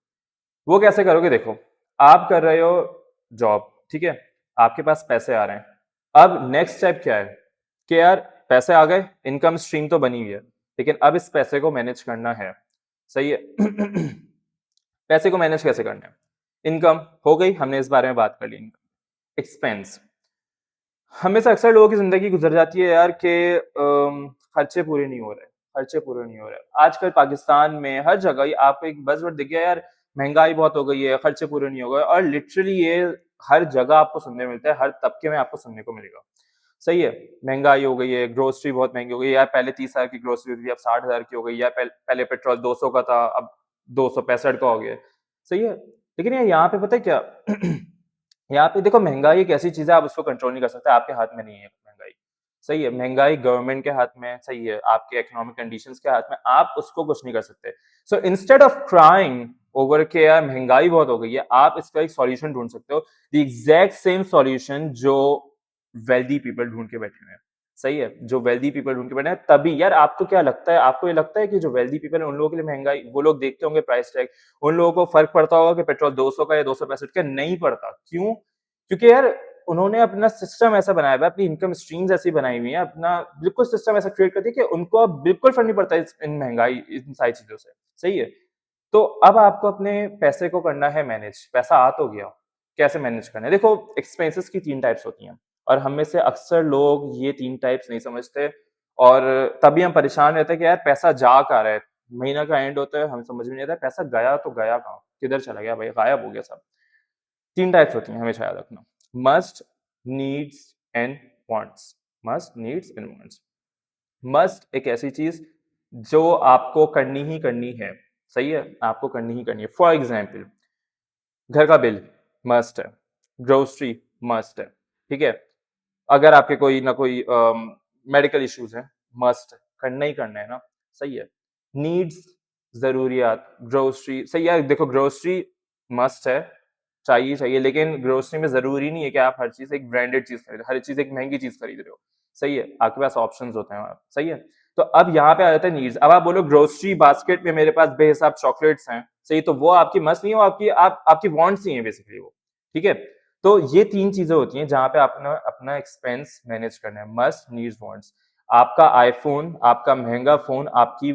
[SPEAKER 1] वो कैसे करोगे? देखो, आप कर रहे हो जॉब, ठीक है? आपके पास पैसे आ रहे हैं। अब नेक्स्ट स्टेप क्या है कि यार पैसे आ गए, इनकम स्ट्रीम तो बनी हुई है, लेकिन अब इस पैसे को मैनेज करना है, सही है? पैसे को मैनेज कैसे करना है? इनकम हो गई, हमने इस बारे में बात कर ली। इनकम, एक्सपेंस, हमें से अक्सर लोगों की जिंदगी गुजर जाती है यार कि खर्चे पूरे नहीं हो रहे, खर्चे पूरे नहीं हो रहे। आजकल पाकिस्तान में हर जगह ही आपको एक बज़वर्ड दिख गया यार, महंगाई बहुत हो गई है, खर्चे पूरे नहीं हो गए, और लिटरली ये हर जगह आपको सुनने मिलता है, हर तबके में आपको सुनने को मिलेगा। सही है, महंगाई हो गई है, ग्रोसरी बहुत महंगी हो गई है, यार पहले 30,000 की ग्रोसरी होती थी अब 60,000 की हो गई, या पहले पेट्रोल 200 का था अब 265 का हो गया। सही है, लेकिन यार यहाँ पे पता है क्या? यहाँ पे देखो, महंगाई एक ऐसी चीज है, आप उसको कंट्रोल नहीं कर सकते, आपके हाथ में नहीं है महंगाई। सही है, महंगाई गवर्नमेंट के हाथ में है, सही है, आपके इकोनॉमिक कंडीशंस के हाथ में, आप उसको कुछ नहीं कर सकते। So instead of crying over के यार महंगाई बहुत हो गई है, आप इसका एक सॉल्यूशन ढूंढ सकते हो, द एग्जैक्ट सेम सॉल्यूशन जो वेल्दी पीपल ढूंढ के बैठे हुए हैं। सही है, जो वेल्दी पीपल ढूंढ के बैठे हैं, तभी यार आपको क्या लगता है, आपको ये लगता है कि जो वेल्दी पीपल है उन लोगों के लिए महंगाई, वो लोग देखते होंगे प्राइस टैग, उन लोगों को फर्क पड़ता होगा कि पेट्रोल 200 का या 265 का? नहीं पड़ता। क्यों? क्योंकि यार उन्होंने अपना सिस्टम ऐसा बनाया हुआ है, अपनी इनकम स्ट्रीम्स ऐसी बनाई हुई है, अपना बिल्कुल सिस्टम ऐसा क्रिएट कर दिया कि उनको अब बिल्कुल फर्क नहीं पड़ता इन महंगाई, इन सारी चीजों से। सही है, तो अब आपको अपने पैसे को करना है मैनेज। पैसा आ तो गया, कैसे मैनेज करना है? देखो, एक्सपेंसेस की 3 टाइप्स होती हैं, और हम में से अक्सर लोग ये 3 टाइप्स नहीं समझते, और तभी हम परेशान रहते हैं कि यार पैसा जा कहाँ रहा है। महीना का एंड होता है, हमें समझ में नहीं आता पैसा गया तो गया कहाँ, किधर चला गया भाई, गायब हो गया सब। 3 टाइप्स होती हैं, हमेशा याद रखना। Must, needs and wants. Must, needs and wants. Must एक ऐसी चीज जो आपको करनी ही करनी है, सही है, आपको करनी ही करनी है। फॉर एग्जाम्पल, घर का बिल, मस्ट है, ग्रोसरी मस्ट है, ठीक है। अगर आपके कोई ना कोई मेडिकल इश्यूज हैं, मस्ट करना ही करना है ना, सही है। नीड्स, जरूरियात, ग्रोसरी, सही है। देखो ग्रोसरी मस्ट है, चाहिए ही चाहिए, लेकिन ग्रोसरी में जरूरी नहीं है कि आप हर चीज एक ब्रांडेड चीज खरीदो, हर चीज एक महंगी चीज खरीद रहे हो, सही है। आपके पास ऑप्शंस होते हैं वहाँ, सही है। तो अब यहाँ पे आ जाता है नीड्स। अब आप बोलो ग्रोसरी बास्केट में मेरे पास बेहिसाब चॉकलेट्स हैं, सही, तो वो आपकी मस्ट नहीं है, वो आपकी वांट्स ही है बेसिकली वो, ठीक है। तो ये तीन चीजें होती हैं जहां पे अपना अपना एक्सपेंस मैनेज करना है, मस्ट, नीड्स, वांट्स। आपका आईफोन, आपका महंगा फोन आपकी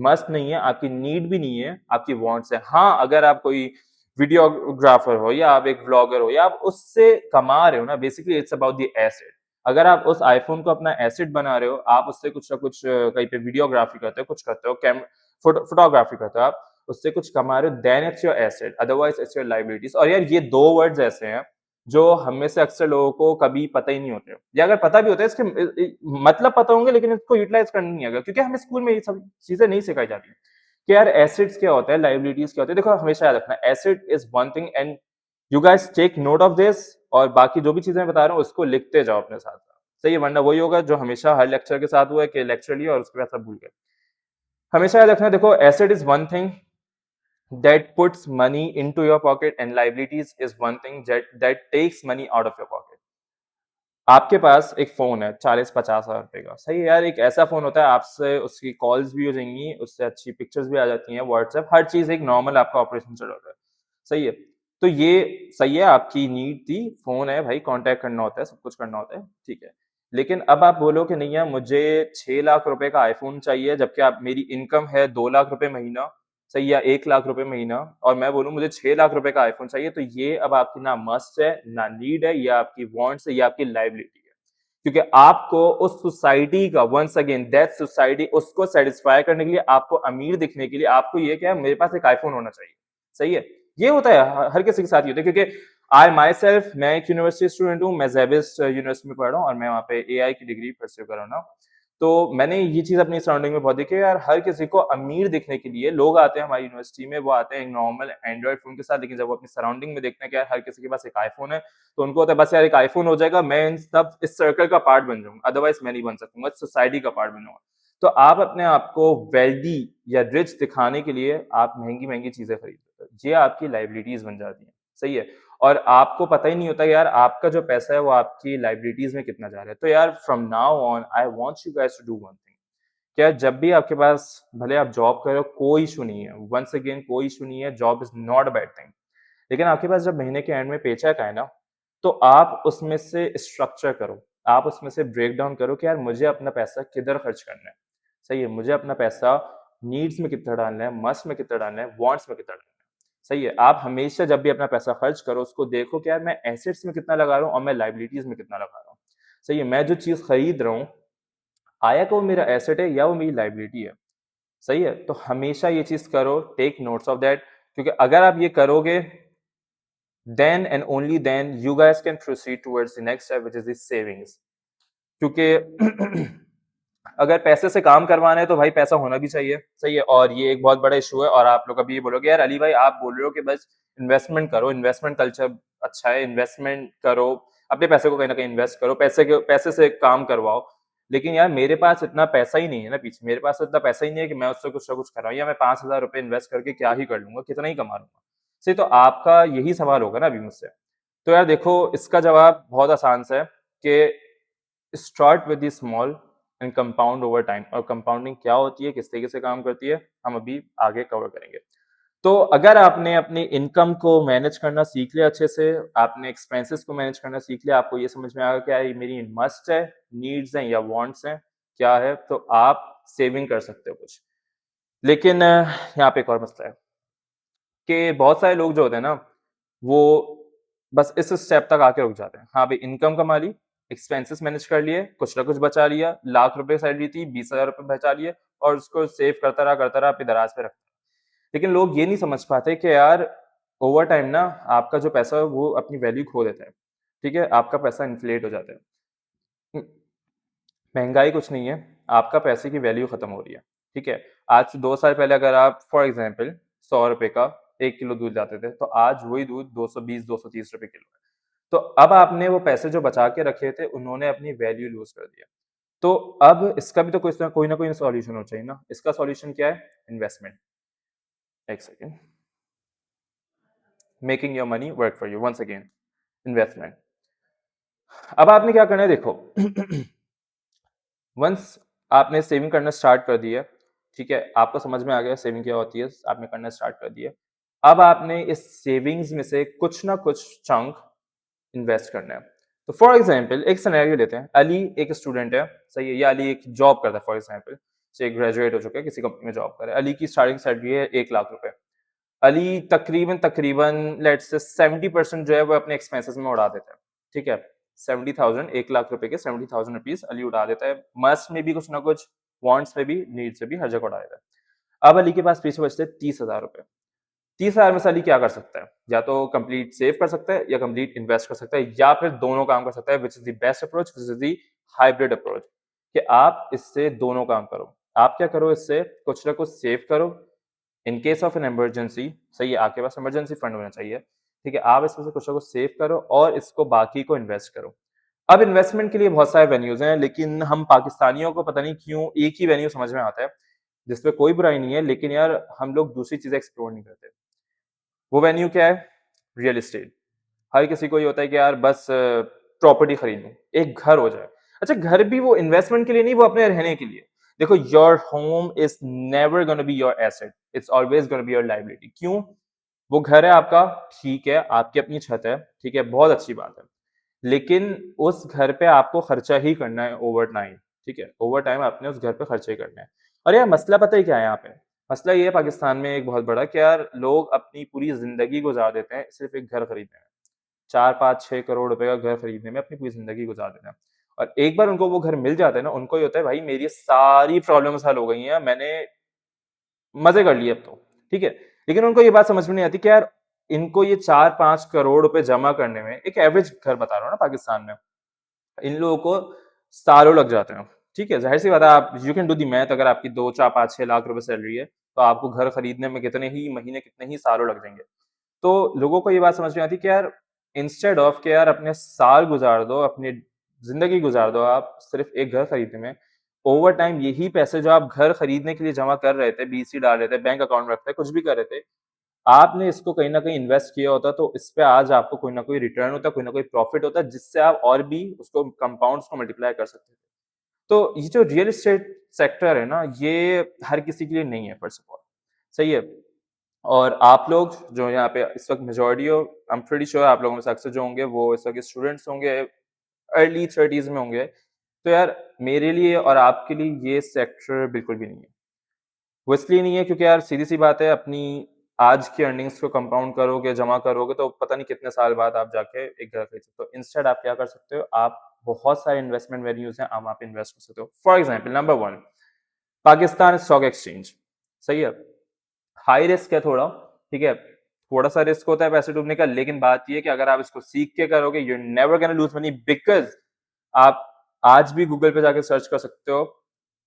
[SPEAKER 1] मस्ट नहीं है, आपकी नीड भी नहीं है, आपकी वांट्स है। हाँ, अगर आप कोई वीडियोग्राफर हो या आप एक व्लॉगर हो या आप उससे कमा रहे हो ना, basically it's about the asset. अगर आप उस आईफोन को अपना एसेट बना रहे हो, आप उससे कुछ ना कुछ कहीं पे वीडियोग्राफी करते हो, कुछ करते हो, फोटोग्राफी करते हो, आप उससे कुछ कमा रहे हो, then it's your asset, otherwise it's your liabilities. और यार ये दो वर्ड्स ऐसे हैं जो हम में से अक्सर लोगों को कभी पता ही नहीं होते, या अगर पता भी होता है इसके मतलब पता होंगे, लेकिन इसको यूटिलाइज करना नहीं आएगा, क्योंकि हमें स्कूल में ये सब चीजें नहीं सिखाई जाती कि यार एसेट्स क्या होता है, लाइबिलिटीज क्या होती है। देखो हमेशा याद रखना, asset is one thing and you guys take note of this, और बाकी जो भी चीजें बता रहा हूँ उसको लिखते जाओ अपने साथ, सही है। वरना वही होगा जो हमेशा हर लेक्चर के साथ हुआ है कि लेक्चर लिया और उसके बाद सब भूल गए। हमेशा याद रखना, देखो asset is one thing that puts money into your pocket and liabilities is one thing that takes money out of your pocket. आपके पास एक फोन है 40-50 हजार रुपए का, सही है यार। एक ऐसा फोन होता है, आपसे उसकी कॉल्स भी हो जाएंगी, उससे अच्छी पिक्चर्स भी आ जाती हैं, व्हाट्सएप, हर चीज एक नॉर्मल आपका ऑपरेशन चल रहा है, सही है। तो ये सही है, आपकी नीड थी, फोन है भाई, कांटेक्ट करना होता है, सब कुछ करना होता है, ठीक है। लेकिन अब आप बोलो कि नहीं यार मुझे 6 लाख रुपए का आईफोन चाहिए, जबकि आप मेरी इनकम है 2 लाख रुपए महीना, सही, या 1 लाख रुपए महीना, और मैं बोलूं मुझे 6 लाख रुपए का आईफोन चाहिए, तो ये अब आपकी ना मस्ट है ना नीड है, या आपकी वांट्स है या आपकी लाइबिलिटी है। क्योंकि आपको उस सोसाइटी का, वंस अगेन दैट सोसाइटी, उसको सेटिस्फाई करने के लिए, आपको अमीर दिखने के लिए, आपको ये क्या है, मेरे पास एक आईफोन होना चाहिए, सही है। ये होता है, हर किसी के साथ ही होता है। क्योंकि आई माई सेल्फ, मैं एक यूनिवर्सिटी स्टूडेंट हूँ, मैं जेबिस यूनिवर्सिटी में पढ़ रहा हूँ, और मैं वहाँ पे एआई की डिग्री परस्यू कर रहा हूँ। तो मैंने ये चीज अपनी सराउंडिंग में बहुत देखी है यार, हर किसी को अमीर दिखने के लिए लोग आते हैं हमारी यूनिवर्सिटी में, वो आते हैं एक नॉर्मल एंड्रॉइड फोन के साथ, लेकिन जब वो अपनी सराउंडिंग में देखते हैं कि यार हर किसी के पास एक आईफोन है, तो उनको होता है बस यार एक आईफोन हो जाएगा, मैं इन सब इस सर्कल का पार्ट बन जाऊंगा, अदरवाइज मैं नहीं बन सकूंगा, सोसाइटी का पार्ट बनूंगा। तो आप अपने आप को वेल्दी या रिच दिखाने के लिए आप महंगी महंगी चीजें खरीदते हो, ये आपकी लाइबिलिटीज बन जाती हैं, सही है। और आपको पता ही नहीं होता यार आपका जो पैसा है वो आपकी लाइबिलिटीज में कितना जा रहा है। तो यार from now on I want you guys to do one thing, क्या जब भी आपके पास, भले आप जॉब कर रहे हो, कोई इशू नहीं है, वंस अगेन कोई इशू नहीं है, job is not a bad thing, लेकिन आपके पास जब महीने के एंड में पेचेक आए ना, तो आप उसमें से स्ट्रक्चर करो, आप उसमें से ब्रेक डाउन करो कि यार मुझे अपना पैसा किधर खर्च करना है, सही है। मुझे अपना पैसा नीड्स में कितना डालना है, मस्ट में कितना डालना है, वांट्स में कितना डालना है, सही है। आप हमेशा जब भी अपना पैसा खर्च करो, उसको देखो कि यार मैं एसेट्स में कितना लगा रहा हूँ और मैं लाइबिलिटीज में कितना लगा रहा हूँ, सही है। मैं जो चीज खरीद रहा हूँ, आया कि वो मेरा एसेट है या वो मेरी लाइबिलिटी है, सही है। तो हमेशा ये चीज करो, टेक नोट्स ऑफ दैट, क्योंकि अगर आप ये करोगे, then and only then you guys can proceed towards the next step, which is the savings। क्योंकि अगर पैसे से काम करवाना है तो भाई पैसा होना भी चाहिए, सही है। और ये एक बहुत बड़ा इशू है, और आप लोग अभी ये बोलोगे यार अली भाई आप बोल रहे हो कि बस इन्वेस्टमेंट करो, इन्वेस्टमेंट कल्चर अच्छा है, इन्वेस्टमेंट करो, अपने पैसे को कहीं ना कहीं इन्वेस्ट करो, पैसे से काम करवाओ। लेकिन यार मेरे पास इतना पैसा ही नहीं है ना पीछे, मेरे पास इतना पैसा ही नहीं है कि मैं उससे कुछ ना कुछ कराऊं, या मैं 5,000 रुपए इन्वेस्ट करके क्या ही कर लूंगा, कितना ही कमा लूंगा, सही। तो आपका यही सवाल होगा ना अभी मुझसे। तो यार देखो इसका जवाब बहुत आसान सा है कि start with the small and compound over time. और कंपाउंडिंग क्या होती है, किस तरीके से काम करती है, हम अभी आगे कवर करेंगे। तो अगर आपने अपनी इनकम को मैनेज करना सीख लिया अच्छे से, आपने एक्सपेंसेस को मैनेज करना सीख लिया, आपको ये समझ में आ गया क्या ये मेरी मस्ट है, नीड्स हैं या वांट्स हैं, क्या है, तो आप सेविंग कर सकते हो कुछ। लेकिन यहाँ पे एक और मसला है कि बहुत सारे लोग जो होते हैं ना, वो बस इस स्टेप तक आके रुक जाते हैं। हाँ भाई, इनकम कमा ली, एक्सपेंसेस मैनेज कर लिए, कुछ ना कुछ बचा लिया, लाख रुपए सैलरी थी, 20,000 रुपए बचा लिए, और उसको सेव करता रहा अपने दराज पे रखता रहा। लेकिन लोग ये नहीं समझ पाते कि यार ओवर टाइम ना आपका जो पैसा है वो अपनी वैल्यू खो देता है, ठीक है, आपका पैसा इन्फ्लेट हो जाता है। महंगाई कुछ नहीं है, आपका पैसे की वैल्यू खत्म हो रही है, ठीक है। आज से 2 साल पहले अगर आप फॉर एग्जाम्पल 100 रुपए का 1 किलो दूध लाते थे, तो आज वही दूध 220-230 रुपए किलो है। तो अब आपने वो पैसे जो बचा के रखे थे, उन्होंने अपनी वैल्यू लूज़ कर दिया। तो अब इसका भी तो कोई ना कोई सॉल्यूशन होना चाहिए ना। इसका सॉल्यूशन क्या है? इन्वेस्टमेंट। एक second. Making your money work for you once again, investment. अब आपने क्या करना है देखो। वंस आपने सेविंग करना स्टार्ट कर दिया, ठीक है, आपको समझ में आ गया सेविंग क्या होती है, आपने करना स्टार्ट कर दिया। अब आपने इस सेविंग्स में से कुछ ना कुछ चंक इन्वेस्ट करना है। तो फॉर एग्जाम्पल एक सिनेरियो लेते हैं, अली एक स्टूडेंट है, सही है, या अली एक जॉब करता है, फॉर एग्जाम्पल से ग्रेजुएट हो चुका है, किसी कंपनी में जॉब कर रहा है। अली की स्टार्टिंग सैलरी है 1 लाख रुपए। अली तकरीबन तकरीबन लेट्स से 70% जो है वो अपने एक्सपेंसेस में उड़ा देता है, ठीक है। 70,000, 1 लाख रुपए के 70,000 रुपीज अली उड़ा देता है, मस्ट में भी कुछ ना कुछ, वांट्स में भी, नीड्स में भी, हर जगह उड़ा देता है। अब अली के पास पीछे बचते 30,000 रुपए। 30,000 में से अली क्या कर सकता है? या तो कंप्लीट सेव कर सकता है, या कंप्लीट इन्वेस्ट कर सकता है, या फिर दोनों काम कर सकता है, विच is the best approach, which is the hybrid approach, कि आप इससे दोनों काम करो। आप क्या करो, इससे कुछ ना कुछ सेव करो in case of an emergency, सही है, आपके पास इमरजेंसी फंड होना चाहिए, ठीक है, आप इसमें से कुछ ना कुछ सेव करो और इसको बाकी को इन्वेस्ट करो। अब इन्वेस्टमेंट के लिए बहुत सारे वेन्यूज हैं, लेकिन हम पाकिस्तानियों को पता नहीं क्यों एक ही वेन्यू समझ में आता है, जिसपे कोई बुराई नहीं है, लेकिन यार हम लोग दूसरी चीजें एक्सप्लोर नहीं करते। वो वेन्यू क्या है? Real estate. हर किसी को ये होता है कि यार बस प्रॉपर्टी खरीद लूं, एक घर हो जाए। अच्छा, घर भी वो इन्वेस्टमेंट के लिए नहीं, वो अपने रहने के लिए। देखो, your home is never gonna be your asset, it's always gonna be your liability. क्यों? वो घर है आपका, ठीक है, आपकी अपनी छत है, ठीक है, बहुत अच्छी बात है, लेकिन उस घर पे आपको खर्चा ही करना है ओवर टाइम, ठीक है, ओवर टाइम आपने उस घर पे खर्चा ही करना है। और यार मसला पता है क्या है यहाँ पे? मसला ये है पाकिस्तान में एक बहुत बड़ा, कि यार लोग अपनी पूरी जिंदगी गुजार देते हैं सिर्फ एक घर खरीदने में, 4-5-6 करोड़ रुपए का घर खरीदने में अपनी पूरी जिंदगी गुजार देते हैं। और एक बार उनको वो घर मिल जाता है ना, उनको ये होता है भाई मेरी सारी प्रॉब्लम्स हल हो गई हैं, मैंने मजे कर लिए अब तो, ठीक है। लेकिन उनको ये बात समझ में नहीं आती कि यार इनको ये 4-5 करोड़ रुपए जमा करने में, एक एवरेज घर बता रहा हूँ ना पाकिस्तान में, इन लोगों को सालों लग जाते हैं, ठीक है। जाहिर सी बात है, आप you can do the math, अगर आपकी 2-4-5-6 लाख रुपए सैलरी है, तो आपको घर खरीदने में कितने ही महीने, कितने ही सालों लग जाएंगे। तो लोगों को ये बात समझ में आती है कि यार इंस्टेड ऑफ के यार अपने साल गुजार दो, अपनी जिंदगी गुजार दो आप सिर्फ एक घर खरीदने में, ओवर टाइम यही पैसे जो आप घर खरीदने के लिए जमा कर रहे थे, बीसी डाल रहे थे, बैंक अकाउंट में रखते, कुछ भी कर रहे थे, आपने इसको कहीं ना कहीं इन्वेस्ट किया होता, तो इस पे आज आपको कोई ना कोई रिटर्न होता, कोई ना कोई प्रॉफिट होता, जिससे आप और भी उसको कंपाउंड्स को मल्टीप्लाई कर सकते थे। तो ये जो रियल एस्टेट सेक्टर है ना, ये हर किसी के लिए नहीं है, फर्स्ट ऑफ ऑल, सही है। और आप लोग जो यहाँ पे इस वक्त मेजोरिटी हो, आई एम प्रीटी श्योर आप लोगों में से अक्सर जो होंगे वो इस वक्त स्टूडेंट्स होंगे, अर्ली 30s में होंगे। तो यार मेरे लिए और आपके लिए ये सेक्टर बिल्कुल भी नहीं है। वो इसलिए नहीं है क्योंकि यार सीधी सी बात है, अपनी आज की अर्निंग्स को कंपाउंड करोगे, जमा करोगे, तो पता नहीं कितने साल बाद आप जाके एक घर खरीद सकते हो। इंस्टेड आप क्या कर सकते हो, आप बहुत सारे इन्वेस्टमेंट वेन्यूज हैं, आप वहाँ पे इन्वेस्ट कर सकते हो। For example number 1, Pakistan stock exchange, सही है, हाई रिस्क है थोड़ा, ठीक है, थोड़ा सा रिस्क होता है पैसे डूबने का, लेकिन बात ये है कि अगर आप इसको सीख के करोगे, you never gonna lose money, because आप आज भी गूगल पे जाके सर्च कर सकते हो,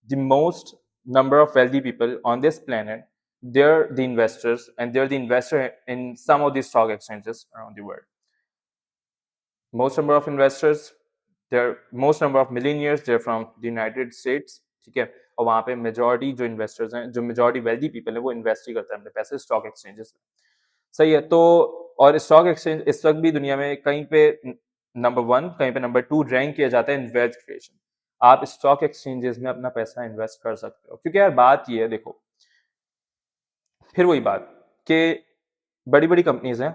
[SPEAKER 1] the most number of wealthy people on this planet, they're the investors, and they're the investor in some of these stock exchanges around the world. Most number of investors, they're most number of millionaires, they're from the United States, ठीक है, और वहाँ पे majority जो investors हैं, जो majority wealthy people है, वो इन्वेस्ट ही करते हैं अपने पैसे स्टॉक एक्सचेंजेस में, सही है। तो और स्टॉक एक्सचेंज इस वक्त भी दुनिया में कहीं पे नंबर 1, कहीं पे नंबर 2 रैंक किया जाता है इन वेल्थ क्रिएशन। आप स्टॉक एक्सचेंजेस में अपना पैसा इन्वेस्ट कर सकते हो, क्योंकि यार बात ये है, देखो फिर वही बात कि बड़ी बड़ी कंपनीज हैं,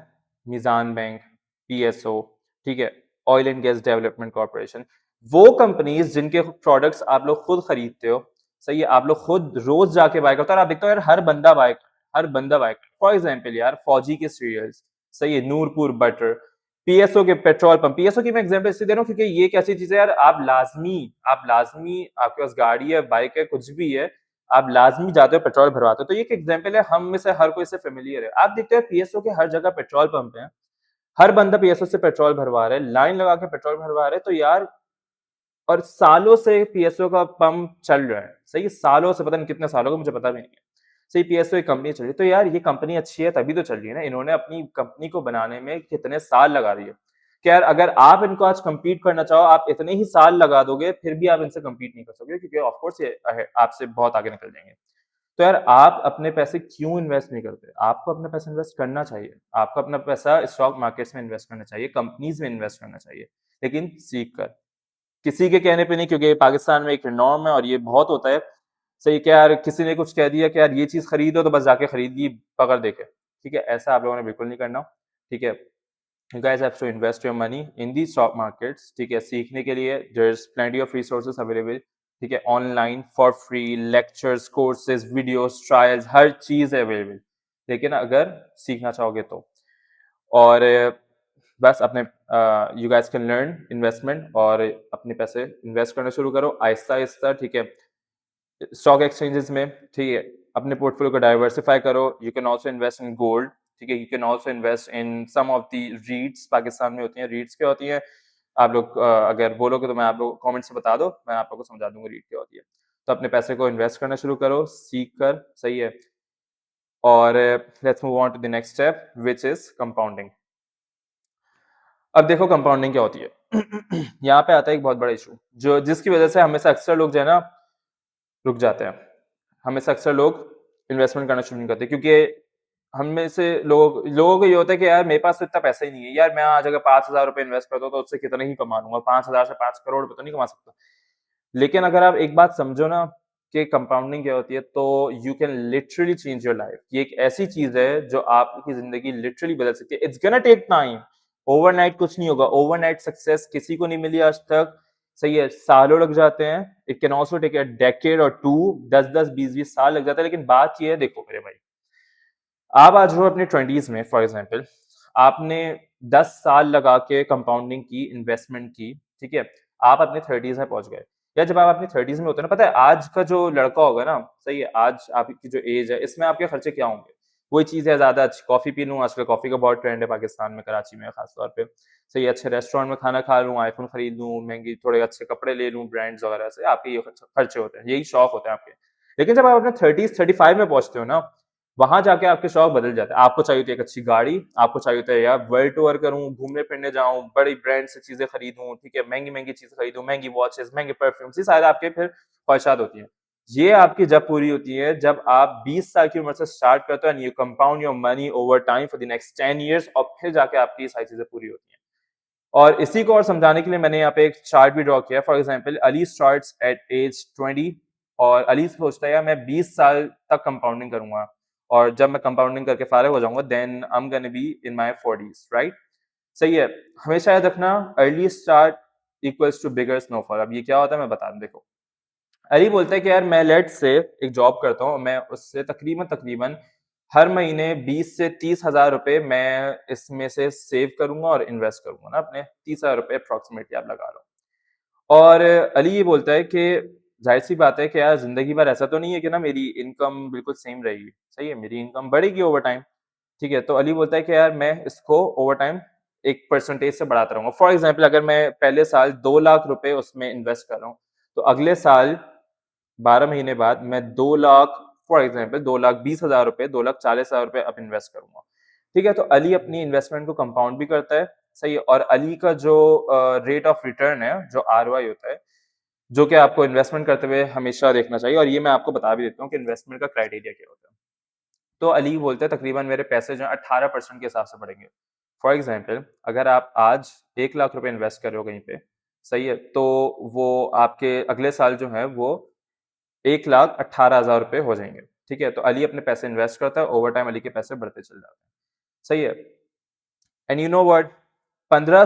[SPEAKER 1] मीजान बैंक, पीएसओ, ठीक है, oil and gas development corporation, वो कंपनीज जिनके प्रोडक्ट्स आप लोग खुद खरीदते हो, सही है, आप लोग खुद रोज जाके बाय करते हो, और आप देखते हो यार हर बंदा बाय, हर बंदा बाय। फॉर एग्जाम्पल यार फौजी के सीरियल्स, सही है, नूरपुर बटर, पीएसओ के पेट्रोल पंप। पीएसओ की मैं एग्जांपल इसलिए दे रहा हूँ क्योंकि ये एक ऐसी चीज है यार, आप लाजमी आपके पास गाड़ी है, बाइक है, कुछ भी है, आप लाजमी जाते हो पेट्रोल भरवाते हो। तो ये एक एग्जांपल है, हम में से हर कोई से फेमिलियर है। आप देखते हो पीएसओ के हर जगह पेट्रोल पंप है, हर बंदा पीएसओ से पेट्रोल भरवा रहा है, लाइन लगा के पेट्रोल भरवा रहे हैं, तो यार और सालों से पीएसओ का पंप चल रहा है, सही है, सालों से, पता नहीं कितने सालों का, मुझे पता भी नहीं है। सही पीएसओ एक कंपनी चल रही है, तो यार ये कंपनी अच्छी है तभी तो चल रही है ना, इन्होंने अपनी कंपनी को बनाने में कितने साल लगा दिए कि यार अगर आप इनको आज compete करना चाहो, आप इतने ही साल लगा दोगे, फिर भी आप इनसे compete नहीं कर सकते क्योंकि ऑफ कोर्स ये आपसे बहुत आगे निकल जाएंगे। तो यार आप अपने पैसे क्यों इन्वेस्ट नहीं करते? आपको अपना पैसा इन्वेस्ट करना चाहिए। आपको अपना पैसा स्टॉक मार्केट्स में इन्वेस्ट करना चाहिए, कंपनीज में इन्वेस्ट करना चाहिए, लेकिन सीख कर, किसी के कहने पे नहीं, क्योंकि पाकिस्तान में एक नॉर्म है और ये बहुत होता है। सही क्या यार, किसी ने कुछ कह दिया कि यार ये चीज खरीदो तो बस जाके खरीद ली पकड़ देके, ठीक है, ऐसा आप लोगों ने बिल्कुल नहीं करना, ठीक है। You guys have to invest your money in the stock markets, ठीक है। सीखने के लिए there's plenty of resources available, ठीक है, online for free, lectures, courses, videos, trials, हर चीज है अवेलेबल, लेकिन अगर सीखना चाहोगे तो। और बस अपने you guys can learn investment और अपने पैसे इन्वेस्ट करना शुरू करो आहिस्ता आहिस्ता, ठीक है, स्टॉक एक्सचेंजेस में, ठीक है। अपने पोर्टफोलियो को डाइवर्सिफाई करो। You can also invest in gold, ठीक है। You can also invest in some of the REITs, Pakistan में होती हैं रीट्स, क्या होती हैं, आप लोग अगर बोलोगे तो मैं आप लोग कमेंट से बता दो, मैं आप लोग को समझा दूंगा रीट क्या होती है। तो अपने पैसे को इन्वेस्ट करना शुरू करो सीख कर, सही है। और let's move on to the next step which is compounding. अब देखो कंपाउंडिंग क्या होती है। यहाँ पे आता है एक बहुत बड़ा इशू, जो जिसकी वजह से हमें से अक्सर लोग जो है ना रुक जाते हैं। हमें से अक्सर लोग इन्वेस्टमेंट करना शुरू नहीं करते, क्योंकि हम में से लोगों को ये होता है कि यार मेरे पास तो इतना पैसा ही नहीं है यार, मैं आज अगर 5,000 रुपए इन्वेस्ट करता हूँ तो उससे कितना ही कमा लूंगा, 5,000 से 5 करोड़ रुपए तो नहीं कमा सकता। लेकिन अगर आप एक बात समझो ना कि कंपाउंडिंग क्या होती है, तो you can literally change your life. ये एक ऐसी चीज है जो आपकी जिंदगी लिटरली बदल सकती है। It's gonna take time, overnight कुछ नहीं होगा, ओवरनाइट सक्सेस किसी को नहीं मिली आज तक, सही है, सालों लग जाते हैं। It can also take a decade or two, 10-10 20-20 साल लग जाते हैं। लेकिन बात ये है, देखो मेरे भाई, आप आज हो अपने 20s में, फॉर एग्जाम्पल आपने 10 साल लगा के कंपाउंडिंग की, इन्वेस्टमेंट की, ठीक है, आप अपने 30s में पहुंच गए। या जब आप अपने 30s में होते हैं ना, पता है आज का जो लड़का होगा ना, सही है, आज आपकी जो एज है इसमें आपके खर्चे क्या होंगे? वही चीज है, ज्यादा अच्छी कॉफी पी लूँ, आजकल कॉफी का बहुत ट्रेंड है पाकिस्तान में, कराची में खासतौर पे, सही है, अच्छे रेस्टोरेंट में खाना खा लूँ, आईफोन खरीद लूँ, महंगी थोड़े अच्छे कपड़े ले लूँ ब्रांड्स वगैरह से, आपके ये खर्चे होते हैं, यही शौक होते हैं आपके। लेकिन जब आप अपने 30s 35 में पहुंचते हो ना, वहां जाके आपके शौक बदल जाते हैं। आपको चाहिए होती है एक अच्छी गाड़ी, आपको चाहिए होता है यार वर्ल्ड टूर करूं, घूमने फिरने जाऊं, बड़ी ब्रांड से चीजें खरीदूं, ठीक है, महंगी महंगी चीजें खरीदूं, महंगी वॉचेस, महंगे परफ्यूम्स, ये सारे आपके फिर ख्वाहिशात होती हैं। ये आपकी जब पूरी होती है, जब आप 20 साल की उम्र से स्टार्ट करते हो, and you compound your money over time for the next 10 years, और फिर जाके आपकी ये सारी चीजें पूरी होती हैं। और इसी को और समझाने के लिए मैंने यहाँ पे एक चार्ट भी ड्रॉ किया। For example Ali starts at age 20, और अली सोचता है यार मैं 20 साल तक कंपाउंडिंग करूंगा, और जब मैं कंपाउंडिंग करके फारिग हो जाऊंगा then I am gonna be in my 40s, right? सही है। हमेशा याद रखना, early start equals to bigger snowfall. अब ये क्या होता है मैं बता दूं, देखो अली बोलता है कि यार मैं लेट से एक जॉब करता हूँ, मैं उससे तकरीबन तकरीबन हर महीने 20 से 30 हज़ार रुपए मैं इसमें से सेव करूंगा और इन्वेस्ट करूंगा ना अपने, 30 हज़ार रुपए अप्रोक्सीमेटली आप लगा लो। और अली ये बोलता है कि जाहिर सी बात है कि यार जिंदगी भर ऐसा तो नहीं है कि ना मेरी इनकम बिल्कुल सेम रहेगी, सही है, मेरी इनकम बढ़ेगी ओवर टाइम, ठीक है। तो अली बोलता है कि यार मैं इसको ओवर टाइम एक परसेंटेज से बढ़ाता रहूंगा। फॉर एग्जाम्पल अगर मैं पहले साल 2 लाख रुपए उसमें इन्वेस्ट कर रहा हूँ, तो अगले साल 12 महीने बाद मैं 2 लाख, फॉर एग्जाम्पल 2,20,000 रुपए, 2,40,000 रुपए अब इन्वेस्ट करूंगा, ठीक है। तो अली अपनी इन्वेस्टमेंट को कंपाउंड भी करता है, सही है। और अली का जो रेट ऑफ रिटर्न है, जो आरओआई होता है, जो कि आपको इन्वेस्टमेंट करते हुए हमेशा देखना चाहिए, और ये मैं आपको बता भी देता हूँ कि इन्वेस्टमेंट का क्राइटेरिया क्या होता है। तो अली बोलते हैं तकरीबन मेरे पैसे जो है 18% के हिसाब से बढ़ेंगे। फॉर एग्जाम्पल अगर आप आज 1 लाख रुपए इन्वेस्ट कर रहे हो कहीं पे, सही है, तो वो आपके अगले साल जो है वो 1,18,000 रुपए हो जाएंगे, ठीक है। तो अली अपने पैसे इन्वेस्ट करता है, ओवर टाइम अली के पैसे बढ़ते चल जाते हैं, सही है। एंड यू नो व्हाट, 15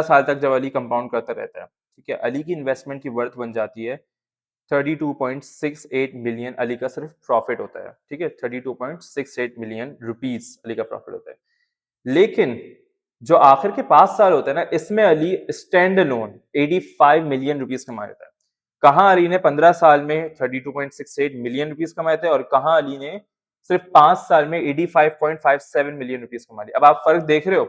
[SPEAKER 1] साल तक जब अली कंपाउंड करता रहता है, ठीक है, अली की इन्वेस्टमेंट की वर्थ बन जाती है 32.68 मिलियन। अली का सिर्फ प्रॉफिट होता है, ठीक है, 32.68 मिलियन रुपीस अली का प्रॉफिट होता है। लेकिन जो आखिर के 5 साल होते हैं ना, इसमें Ali stand alone 85 million rupees कमा लेता है। कहां अली ने 15 साल में 32.68 मिलियन रुपीस कमाए थे, और कहां अली ने सिर्फ 5 साल में 85.57 मिलियन रुपीस कमा लिए। अब आप फर्क देख रहे हो,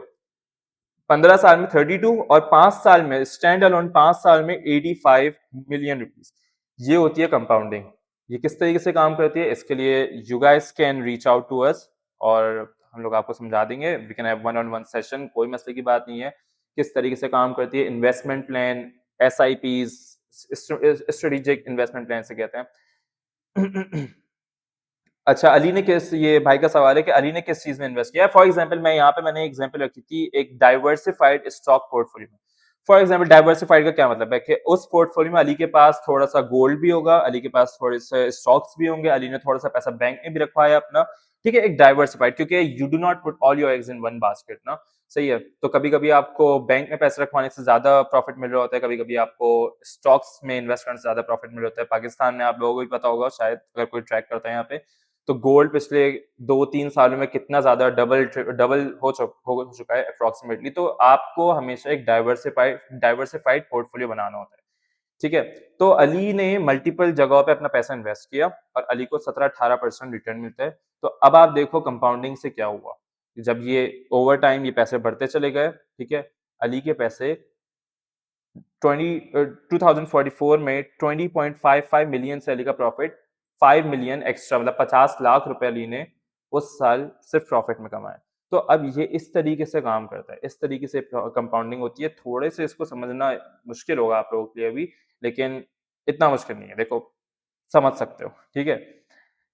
[SPEAKER 1] 15 साल में 32 और 5 साल में स्टैंड अलोन 5 साल में 85 मिलियन रुपीस। ये होती है कंपाउंडिंग, ये किस तरीके से काम करती है, इसके लिए you guys can reach out to us और हम लोग आपको समझा देंगे। We can have one on one session, कोई मसले की बात नहीं है। किस तरीके से काम करती है investment plan, SIPs, strategic investment plan से कहते हैं। अच्छा, अली ने किस ये भाई का सवाल है कि अली ने किस चीज में इन्वेस्ट किया है। फॉर एग्जांपल मैं यहाँ पे मैंने एग्जांपल रखी थी एक डाइवर्सिफाइड स्टॉक पोर्टफोलियो में। फॉर एग्जांपल डाइवर्सिफाइड का क्या मतलब है कि उस पोर्टफोलियो में अली के पास थोड़ा सा गोल्ड भी होगा, अली के पास थोड़े से स्टॉक्स भी होंगे, अली ने थोड़ा सा पैसा बैंक में भी रखवा है अपना। ठीक है, एक डाइवर्सिफाइड, क्योंकि you do not put all your eggs in one basket ना। सही है, तो कभी कभी आपको बैंक में पैसे रखवाने से ज्यादा प्रॉफिट मिल रहा होता है, कभी कभी आपको स्टॉक्स में इन्वेस्ट करने से ज्यादा प्रॉफिट मिल रहा होता है। पाकिस्तान में आप लोगों को भी पता होगा शायद, अगर कोई ट्रैक करता है यहाँ पे, तो गोल्ड पिछले 2-3 सालों में कितना ज्यादा डबल हो चुका है अप्रोक्सीमेटली। तो आपको हमेशा एक डाइवर्सिफाइड पोर्टफोलियो बनाना होता है। ठीक है, तो अली ने मल्टीपल जगहों पे अपना पैसा इन्वेस्ट किया और अली को 17-18% रिटर्न मिलता है। तो अब आप देखो कंपाउंडिंग से क्या हुआ, जब ये ओवर टाइम ये पैसे बढ़ते चले गए। ठीक है, अली के पैसे 2044 में 20.55 मिलियन से अली का प्रॉफिट 5 मिलियन एक्स्ट्रा, मतलब 50 लाख रुपए अली ने उस साल सिर्फ प्रॉफिट में कमाए। तो अब ये इस तरीके से काम करता है, इस तरीके से कंपाउंडिंग होती है। थोड़े से इसको समझना मुश्किल होगा आप लोगों के लिए अभी, लेकिन इतना मुश्किल नहीं है, देखो समझ सकते हो। ठीक है,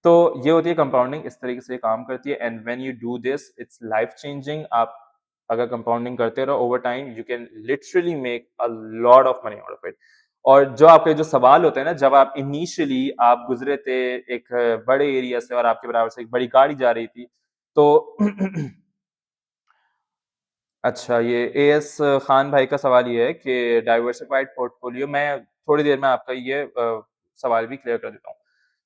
[SPEAKER 1] तो ये होती है कंपाउंडिंग, इस तरीके से काम करती है। And when you do this it's life changing. आप अगर कंपाउंडिंग करते रहो over time, you can literally make a lot of money out of it. और जो आपके जो सवाल होते हैं ना, जब आप इनिशियली आप गुजरे थे एक बड़े एरिया से और आपके बराबर से एक बड़ी गाड़ी जा रही थी, तो अच्छा, ये एएस खान भाई का सवाल ये है कि डाइवर्सिफाइड पोर्टफोलियो, मैं थोड़ी देर में आपका ये सवाल भी क्लियर कर देता हूँ।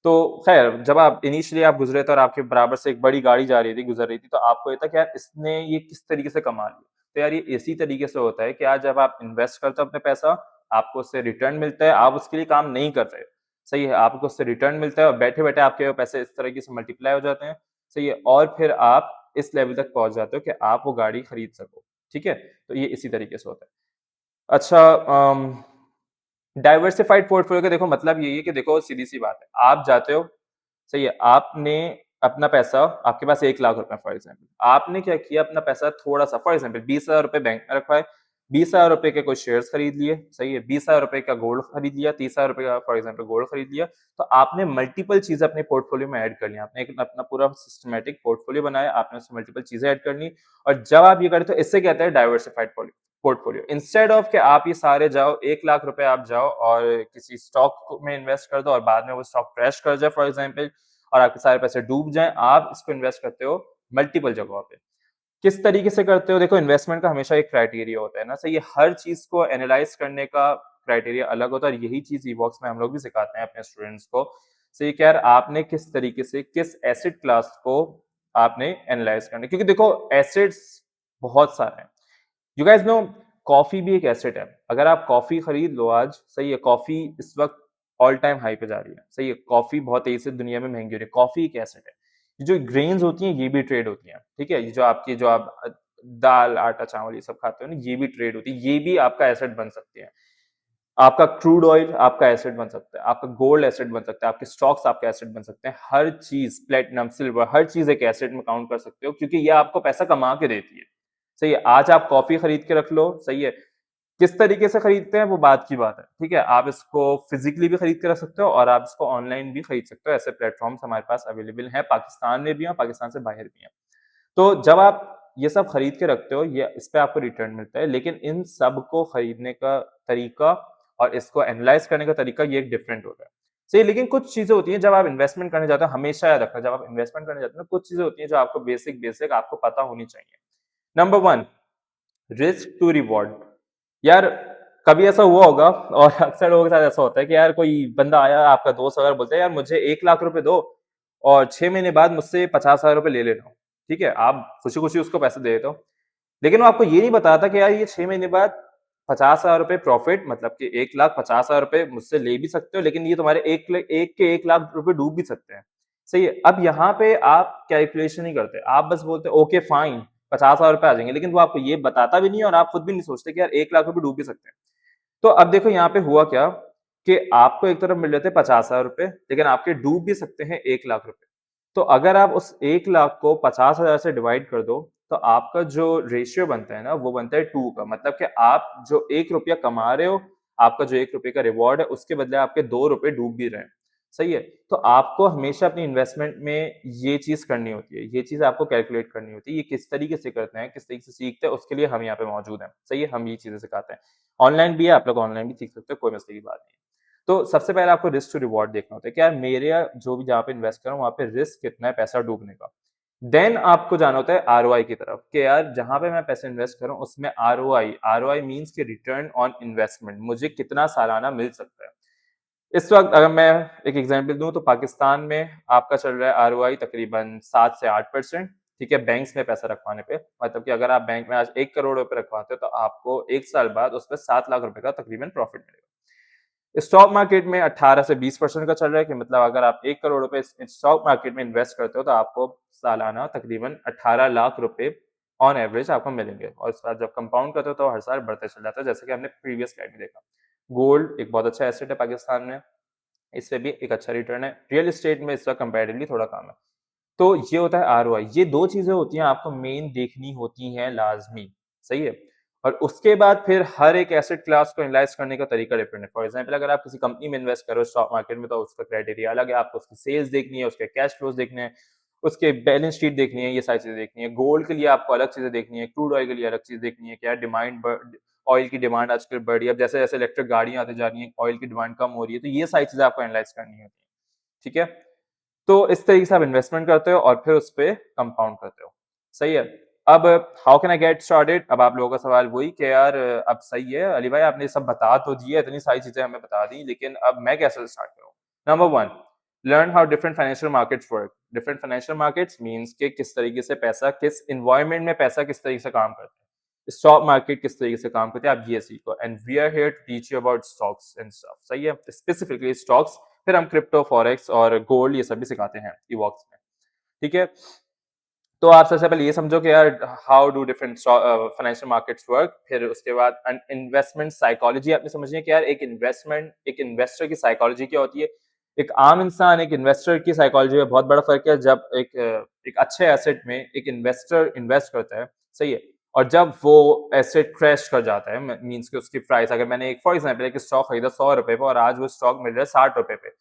[SPEAKER 1] तो खैर, जब आप इनिशियली आप गुजरे थे और आपके बराबर से एक बड़ी गाड़ी जा रही थी, गुजर रही थी, तो आपको ये था कि यार इसने ये किस तरीके से कमा लिया। तो यार ये इसी तरीके से होता है कि आज जब आप इन्वेस्ट करते हो अपने पैसा, आपको उससे रिटर्न मिलता है, आप उसके लिए काम नहीं कर रहे। सही है, आपको उससे रिटर्न मिलता है और बैठे-बैठे आपके वो पैसे इस तरीके से मल्टीप्लाई हो जाते हैं। सही है, और फिर आप इस लेवल तक पहुँच जाते हो कि आप वो गाड़ी खरीद सको। ठीक है? तो ये इसी तरीके से होता है। अच्छा, डाइवर्सिफाइड पोर्टफोलियो का देखो मतलब यही है कि देखो सीधी-सी बात है, आप जाते हो, सही है, आपने अपना पैसा, आपके पास 1 लाख रुपए फॉर एग्जांपल, आपने क्या किया, अपना पैसा थोड़ा-सा फॉर एग्जांपल 20,000 रुपए बैंक में रखवाए, 20,000 रुपए के कुछ शेयर्स खरीद लिए, सही है, 20,000 रुपए का गोल्ड खरीद लिया, 30,000 रुपए का फॉर एग्जांपल गोल्ड खरीद लिया। तो आपने मल्टीपल चीज़ें अपने पोर्टफोलियो में ऐड कर ली, आपने एक अपना पूरा सिस्टमैटिक पोर्टफोलियो बनाया, आपने उसमें मल्टीपल चीज़ें ऐड कर ली। और जब आप ये करते हो, इससे कहते हैं डाइवर्सिफाइड पोर्टफोलियो। इंस्टेड ऑफ कि आप ये सारे जाओ 1 लाख रुपए आप जाओ और किसी स्टॉक में इन्वेस्ट कर दो और बाद में वो स्टॉक क्रैश कर जाए फॉर एग्जांपल और आपके सारे पैसे डूब जाएं, आप इसको इन्वेस्ट करते हो मल्टीपल जगहों पे। किस तरीके से करते हो, देखो इन्वेस्टमेंट का हमेशा एक क्राइटेरिया होता है ना, सही है, हर चीज को एनालाइज करने का क्राइटेरिया अलग होता है और यही चीज ईबॉक्स में हम लोग भी सिखाते हैं अपने स्टूडेंट्स को। सही कि यार आपने किस तरीके से किस एसेट क्लास को आपने एनालाइज करना है, क्योंकि देखो एसेट्स बहुत सारे हैं। यू गाइस नो, कॉफी भी एक एसेट है। अगर आप कॉफी खरीद लो आज, सही है, कॉफी इस वक्त ऑल टाइम हाई पे जा रही है, सही है, कॉफी बहुत तेजी से दुनिया में महंगी हो रही है, कॉफी एक एसेट है। ये जो ग्रेन्स होती हैं ये भी ट्रेड होती हैं, ठीक है, ये जो आपकी जो आप दाल आटा चावल ये सब खाते हो ना, ये भी ट्रेड होती है, ये भी आपका एसेट बन सकती है। आपका क्रूड ऑयल आपका एसेट बन सकता है, आपका गोल्ड एसेट बन सकता है, आपके स्टॉक्स आपके एसेट बन सकते हैं, हर चीज, प्लेटिनम सिल्वर, हर चीज एक एसेट में काउंट कर सकते हो, क्योंकि ये आपको पैसा कमा के देती है। सही है, आज आप कॉफी खरीद के रख लो, सही है, किस तरीके से खरीदते हैं वो बात की बात है। ठीक है, आप इसको फिजिकली भी खरीद के रख सकते हो और आप इसको ऑनलाइन भी खरीद सकते हो, ऐसे प्लेटफॉर्म्स हमारे पास अवेलेबल हैं, पाकिस्तान में भी हैं, पाकिस्तान से बाहर भी हैं। तो जब आप ये सब खरीद के रखते हो, ये इस पे आपको रिटर्न मिलता है, लेकिन इन सब को खरीदने का तरीका और इसको एनालाइज करने का तरीका ये एक डिफरेंट होता है। सही, लेकिन कुछ चीजें होती हैं जब आप इन्वेस्टमेंट करने जाते हो, हमेशा याद रखना, जब आप इन्वेस्टमेंट करने जाते हो कुछ चीजें होती हैं जो आपको बेसिक बेसिक आपको पता होनी चाहिए। Number one, risk to reward. यार कभी ऐसा हुआ होगा और अक्सर लोगों के साथ ऐसा होता है कि यार कोई बंदा आया, आपका दोस्त अगर बोलता है यार मुझे 1 लाख रुपए दो और 6 महीने बाद मुझसे 50,000 रुपए ले लेना। ठीक है, आप खुशी खुशी उसको पैसे दे देते हो, लेकिन वो आपको ये नहीं बताता कि यार ये 6 महीने बाद 50,000 रुपए प्रॉफिट, मतलब कि 1,50,000 रुपए मुझसे ले भी सकते हो, लेकिन ये तुम्हारे एक के 1 लाख रुपए डूब भी सकते हैं। सही है, अब यहाँ पे आप कैलकुलेशन नहीं करते, आप बस बोलते ओके फाइन 50,000 रुपए आ जाएंगे, लेकिन वो आपको ये बताता भी नहीं और आप खुद भी नहीं सोचते कि यार 1 लाख रुपए डूब भी सकते हैं। तो अब देखो यहाँ पे हुआ क्या, कि आपको एक तरफ मिल रहे थे 50,000 रुपए, लेकिन आपके डूब भी सकते हैं 1 लाख रुपए। तो अगर आप उस 1 लाख को 50,000 से डिवाइड कर दो, तो आपका जो रेशियो बनता है ना, वो बनता है 2 का। मतलब कि आप जो 1 रुपया कमा रहे हो, आपका जो 1 रुपये का रिवॉर्ड है, उसके बदले आपके 2 रुपए डूब भी रहे हैं। सही है? तो आपको हमेशा अपनी इन्वेस्टमेंट में ये चीज़ करनी होती है, ये चीज़ आपको कैलकुलेट करनी होती है। ये किस तरीके से करते हैं, किस तरीके से सीखते हैं, उसके लिए हम यहाँ पे मौजूद हैं। सही है? हम ये चीज़ें सिखाते हैं। ऑनलाइन भी है, आप लोग ऑनलाइन भी सीख सकते हो, कोई मसले की बात नहीं है। तो सबसे पहले आपको रिस्क टू रिवॉर्ड देखना होता है कि यार मेरे जो भी जहाँ पे इन्वेस्ट कर रहा हूँ, वहाँ पे रिस्क कितना है पैसा डूबने का। देन आपको जाना होता है आरओआई की तरफ कि यार जहाँ पे मैं पैसे इन्वेस्ट कर रहा हूँ, उसमें आरओआई आरओआई मीन्स कि रिटर्न ऑन इन्वेस्टमेंट, मुझे कितना सालाना मिल सकता है। इस वक्त अगर मैं एक एग्जांपल दूं, तो पाकिस्तान में आपका चल रहा है आरओआई तकरीबन 7 से 8%। ठीक है, बैंक्स में पैसा रखवाने पे, मतलब कि अगर आप बैंक में आज 1 करोड़ रुपए रखवाते हो, तो आपको 1 साल बाद उस पर 7 लाख रुपए का तकरीबन प्रॉफिट मिलेगा। स्टॉक मार्केट में 18 से 20% का चल रहा है कि मतलब अगर आप 1 करोड़ रुपए स्टॉक मार्केट में इन्वेस्ट करते हो, तो आपको सालाना तकरीबन 18 लाख रुपए ऑन एवरेज आपको मिलेंगे। और इस बार जब कंपाउंड करते हो, तो हर साल बढ़ते चल जाता है, जैसे कि हमने प्रीवियस स्लाइड में देखा। गोल्ड एक बहुत अच्छा एसेट है पाकिस्तान में, इस पे भी एक अच्छा रिटर्न है। रियल एस्टेट में इसका कंपैरेटिवली थोड़ा कम है। तो ये होता है आरओआई। ये 2 चीज़ें होती हैं, आपको मेन देखनी होती हैं लाज़मी, सही है? और उसके बाद फिर हर एक एसेट क्लास को एनालाइज़ करने का तरीका डिफरेंट है। फॉर एग्ज़ाम्पल अगर आप किसी कंपनी में इन्वेस्ट कर रहे हो स्टॉक मार्केट में, तो उसका क्राइटेरिया अलग है। आपको उसकी सेल्स देखनी है, उसके कैश फ्लोज़ देखने हैं, उसके बैलेंस शीट देखनी है, ये सारी चीज़ें देखनी है। गोल्ड के लिए आपको अलग चीज़ें देखनी है, क्रूड ऑयल के लिए अलग चीज़ देखनी है, क्या डिमांड ब ऑयल की डिमांड आजकल बढ़ रही है। अब जैसे-जैसे इलेक्ट्रिक गाड़ियाँ आती जा रही हैं, ऑयल की डिमांड कम हो रही है, तो ये सारी चीज़ें आपको एनालाइज़ करनी होती है। ठीक है? तो इस तरीके से आप इन्वेस्टमेंट करते हो और फिर उसपे कंपाउंड करते हो। सही है? अब how can I get started? अब आप लोगों का सवाल वही कि यार अब सही है, अली भाई आपने ये सब बता तो दिया, इतनी सारी चीज़ें हमें बता दी, लेकिन अब मैं कैसे स्टार्ट करूँ? Number 1, learn how different financial markets work. Different financial markets means कि किस तरीके से पैसा, किस एनवायरनमेंट में पैसा किस तरीके से काम करता है। स्टॉक मार्केट किस तरीके से काम करती है, आप ये सीखो। And we are here to teach you about stocks and stuff. सही है? स्पेसिफिकली स्टॉक्स, फिर हम क्रिप्टो, फॉरेक्स और गोल्ड ये सब भी सिखाते हैं इवॉक्स में। ठीक है? तो आप सबसे पहले ये समझो कि यार how do different financial markets work. फिर उसके बाद इन्वेस्टमेंट साइकोलॉजी आपने समझनी है कि यार एक इन्वेस्टर की साइकोलॉजी क्या होती है। एक आम इंसान, एक इन्वेस्टर की साइकोलॉजी में बहुत बड़ा फर्क है। जब एक अच्छे एसेट में एक इन्वेस्टर इन्वेस्ट करता है, सही है, और जब वो एसेट क्रैश कर जाता है, मीन्स कि उसकी प्राइस, अगर मैंने एक फॉर एग्जाम्पल एक स्टॉक खरीदा 100 रुपए पे और आज वो स्टॉक मिल रहा है 60 रुपए पे,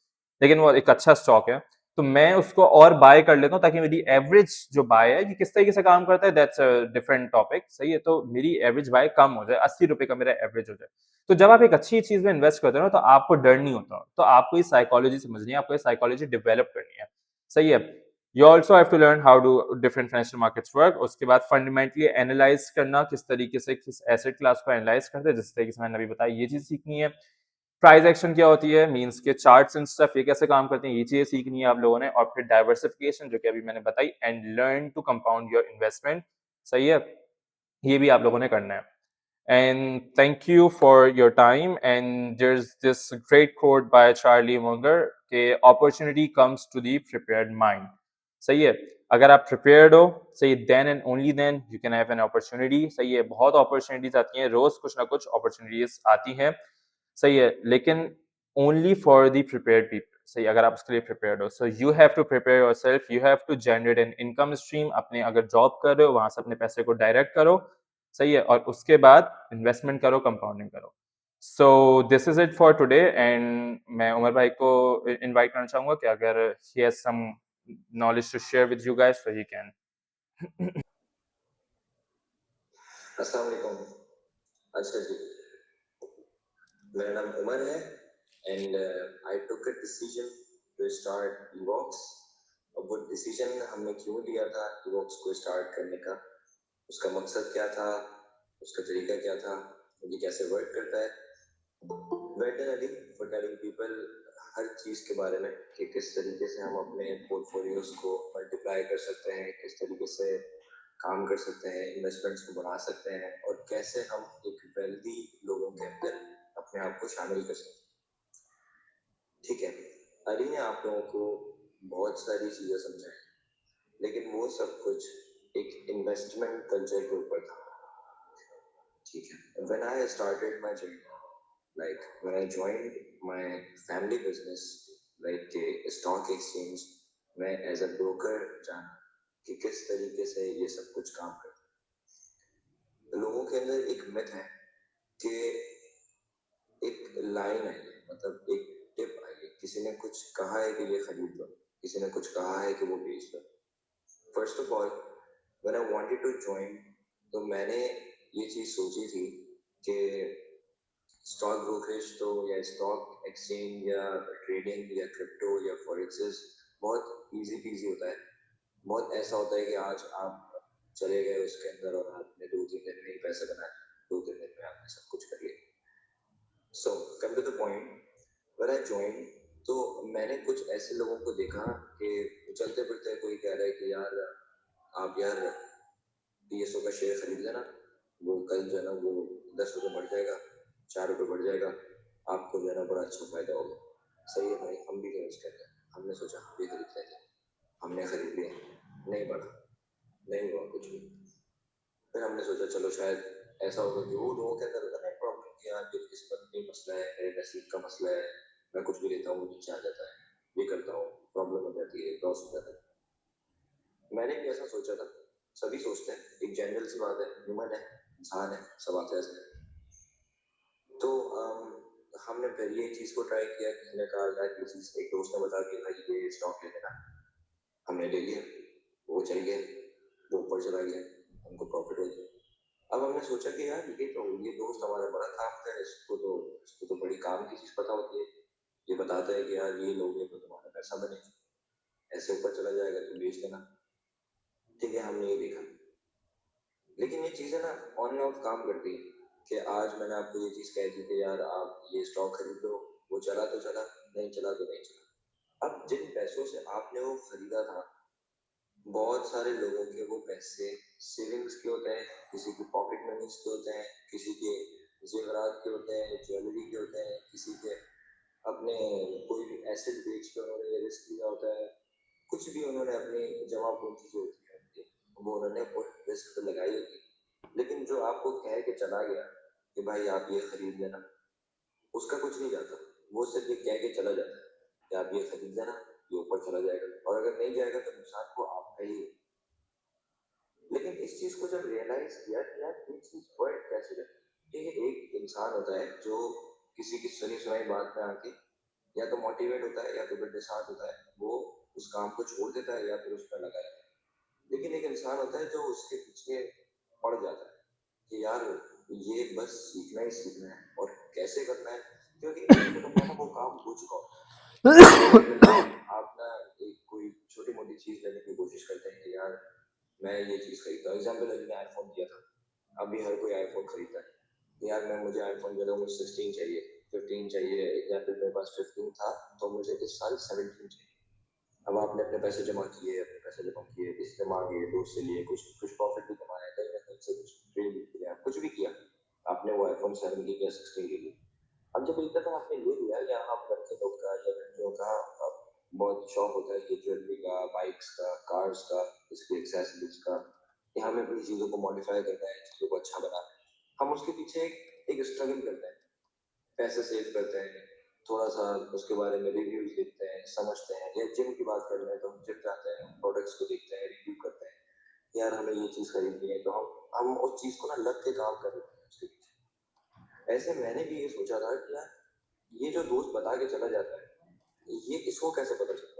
[SPEAKER 1] लेकिन वो एक अच्छा स्टॉक है, तो मैं उसको और बाय कर लेता हूँ ताकि मेरी एवरेज जो बाय है, ये किस तरीके से काम करता है, दैट्स अ डिफरेंट टॉपिक। सही है? तो मेरी एवरेज बाय कम हो जाए, 80 रुपए का मेरा एवरेज हो जाए। तो जब आप एक अच्छी चीज में इन्वेस्ट करते हो ना, तो आपको डर नहीं होता। तो आपको ये साइकोलॉजी समझनी है, आपको ये साइकोलॉजी डेवलप करनी है। सही है? You also have to learn how do different financial markets work. उसके बाद फंडामेंटली एनालाइज करना, किस तरीके से किस एसेट क्लास को एनालाइज करते हैं, जिस तरीके से मैंने अभी बताया, ये चीज सीखनी है। प्राइस एक्शन क्या होती है, मींस के चार्ट्स एंड स्टफ, ये कैसे काम करते हैं, ये चीजें सीखनी है आप लोगों ने। और फिर डाइवर्सिफिकेशन, जो कि अभी मैंने बताई, and learn to compound your investment. सही है? ये भी आप लोगों ने करना है। And thank you for your time. And there is this great quote by Charlie Munger के opportunity comes to the prepared mind. सही है? अगर आप प्रिपेयर्ड हो, सही, then and only then you can have an opportunity. सही है? बहुत अपॉर्चुनिटीज आती हैं, रोज कुछ ना कुछ अपॉर्चुनिटीज आती हैं। सही है? लेकिन only for the prepared people. सही, अगर आप उसके लिए प्रिपेयर्ड हो, so you have to prepare yourself, you have to generate an income stream. अपने अगर जॉब कर रहे हो, वहां से अपने पैसे को डायरेक्ट करो। सही है? और उसके बाद इन्वेस्टमेंट करो, कंपाउंडिंग करो। So this is it for today. And मैं उमर भाई को इनवाइट करना चाहूंगा कि अगर he has some knowledge to share with you guys, so he can.
[SPEAKER 2] अस्सलाम वालेकुम। अच्छा जी, मेरा नाम उमर है and I took a decision to start Evox. अब वो डिसीजन हमने क्यों लिया था इवॉक्स को स्टार्ट करने का, उसका मकसद क्या था, उसका तरीका क्या था, ये कैसे वर्क करता है, वेटनरी फॉर टेलिंग पीपल हर चीज़ के बारे में कि किस तरीके से हम अपने पोर्टफोलियोज को मल्टीप्लाई कर सकते हैं, किस तरीके से काम कर सकते हैं, इन्वेस्टमेंट्स को बढ़ा सकते हैं, और कैसे हम एक वेल्दी लोगों के अंदर अपने आप को शामिल कर सकते हैं। ठीक है, अली ने आप लोगों को बहुत सारी चीज़ें समझाई, लेकिन वो सब कुछ एक इन्वेस्टमेंट कल्चर के ऊपर था। ठीक है, when I started my journey Like when I joined my family business, like stock exchange, मैं as a broker जाना कि किस तरीके से ये सब कुछ काम करता है। लोगों के अंदर एक मिथ है कि एक लाइन आई है, मतलब एक टिप आई है, किसी ने कुछ कहा है कि ये खरीद लो, किसी ने कुछ कहा है कि वो बेच लो। First of all when I wanted to join, तो मैंने ये चीज सोची थी कि स्टॉक ब्रोकरेज तो या स्टॉक एक्सचेंज या ट्रेडिंग या क्रिप्टो या फॉरेक्सेस बहुत इजी पीजी होता है। बहुत ऐसा होता है कि आज आप चले गए उसके अंदर और आपने 2-3 दिन में ही पैसे बनाए, 2-3 दिन में आपने सब कुछ कर लिया। So come to the point, when I join, तो मैंने कुछ ऐसे लोगों को देखा कि चलते फिरते कोई कह रहा है कि यार आप यार पीएसओ का शेयर खरीद लेना, वो कल जो है ना वो 10 रुपये बढ़ जाएगा, 4 रुपये बढ़ जाएगा, आपको जो है ना बड़ा अच्छा फायदा होगा। सही है भाई, हम भी इन्वेस्ट करते हैं, हमने सोचा हम भी खरीद लेते हैं, हमने खरीद लिया, नहीं बढ़ा, नहीं हुआ कुछ भी। फिर हमने सोचा चलो शायद ऐसा होगा कि वो लोगों के अंदर होता है ना प्रॉब्लम कि यार मेरी किस्मत में मसला है, मेरे नसीब का मसला है, मैं कुछ भी लेता हूँ नीचे आ जाता है, ये करता हूँ प्रॉब्लम हो जाती है, लॉस हो जाता है। मैंने भी ऐसा सोचा था, सभी सोचते हैं, एक जनरल सी बात है, ह्यूमन है, इंसान है, सब आते हैं। तो हमने फिर ये चीज को ट्राई किया, किसी ने कहा यार ये चीज, एक दोस्त ने बताया कि भाई ये स्टॉक ले लेना, हमने ले लिया, वो चल गया, वो ऊपर चला गया, हमको प्रॉफिट हो गया। अब हमने सोचा कि यार ये दोस्त हमारा बड़ा काम था, इसको तो बड़ी काम की चीज पता होती है, ये बताता है कि यार ये लोगे तो तुम्हारा पैसा बनेगा, ऐसे ऊपर चला जाएगा, तुम बेच देना। ठीक है, हमने ये देखा, लेकिन ये चीजें ना ऑन एंड ऑफ काम करती है कि आज मैंने आपको ये चीज कह दी कि यार आप ये स्टॉक खरीद लो, वो चला तो चला, नहीं चला तो नहीं चला। अब जिन पैसों से आपने वो खरीदा था, बहुत सारे लोगों के वो पैसे सेविंग्स के होते हैं, किसी की पॉकेट मनीज के होते हैं, किसी के जेवरात के होते हैं, ज्वेलरी के होते हैं, किसी के अपने कोई भी एसेट बेच के उन्होंने रिस्क लिया होता है, कुछ भी उन्होंने अपनी जमा पूंजी जो होती है उनकी, वो उन्होंने रिस्क पे लगाई होती है। लेकिन जो आपको कह के चला गया कि भाई आप ये खरीद लेना, उसका कुछ नहीं जाता, वो सिर्फ ये कह के चला जाता है कि आप ये खरीद लेना, ये ऊपर चला जाएगा, और अगर नहीं जाएगा तो नुकसान को आपका ही है। लेकिन इस चीज को जब रियलाइज किया कि यार ये चीज वर्क कैसे करती है, ये एक इंसान होता है जो किसी की सुनी सुनाई बात में आके या तो मोटिवेट होता है या तो फिर डिसहार्ट होता है, वो उस काम को छोड़ देता है या फिर उस पर लगा रहता है। लेकिन एक इंसान होता है जो उसके पीछे पड़ जाता है कि यार ये बस सीखना ही सीखना है और कैसे करना है, क्योंकि एक होता है ना वो काम हो चुका होता है। आप ना एक कोई छोटी मोटी चीज लेने की कोशिश करते हैं कि यार मैं ये चीज खरीदता हूँ, एग्जाम्पल अभी मैं आईफोन दिया था, अभी हर कोई आईफोन खरीदता है, यार मैं मुझे आईफोन जो है मुझे 16 चाहिए, 15 चाहिए, एग्जाम्पल मेरे पास 15 था तो मुझे इस साल 17 चाहिए। अब आपने अपने पैसे जमा किए, किसी से मांगे, दोस्त से लिए, कुछ कुछ प्रॉफिट भी कमाया, कहीं ना कहीं से कुछ ट्रेड भी किया, कुछ भी किया, आपने वो आईफोन 17 या 16 ले लिया। अब जब एक दफा आपने ले लिया, या हम लड़के लोग का या लड़कियों का बहुत शौक होता है कि ज्वेलरी का, बाइक्स का, कार्स का, इसके एक्सेसरीज का, कि हमें अपनी चीजों को मॉडिफाई करना है, चीजों को अच्छा बनाना है, हम उसके पीछे एक स्ट्रगल करते हैं, पैसे सेव करते हैं, थोड़ा सा उसके बारे में रिव्यूज देखते हैं, समझते हैं, या जिम की बात कर रहे हैं तो हम जिम जाते हैं, प्रोडक्ट्स को देखते हैं, रिव्यू करते हैं, यार हमें ये चीज खरीदनी है, तो हम उस चीज को ना लग के काम कर रहे हैं उसके पीछे। ऐसे मैंने भी ये सोचा था कि यार ये जो दोस्त बता के चला जाता है, ये इसको कैसे पता चलता है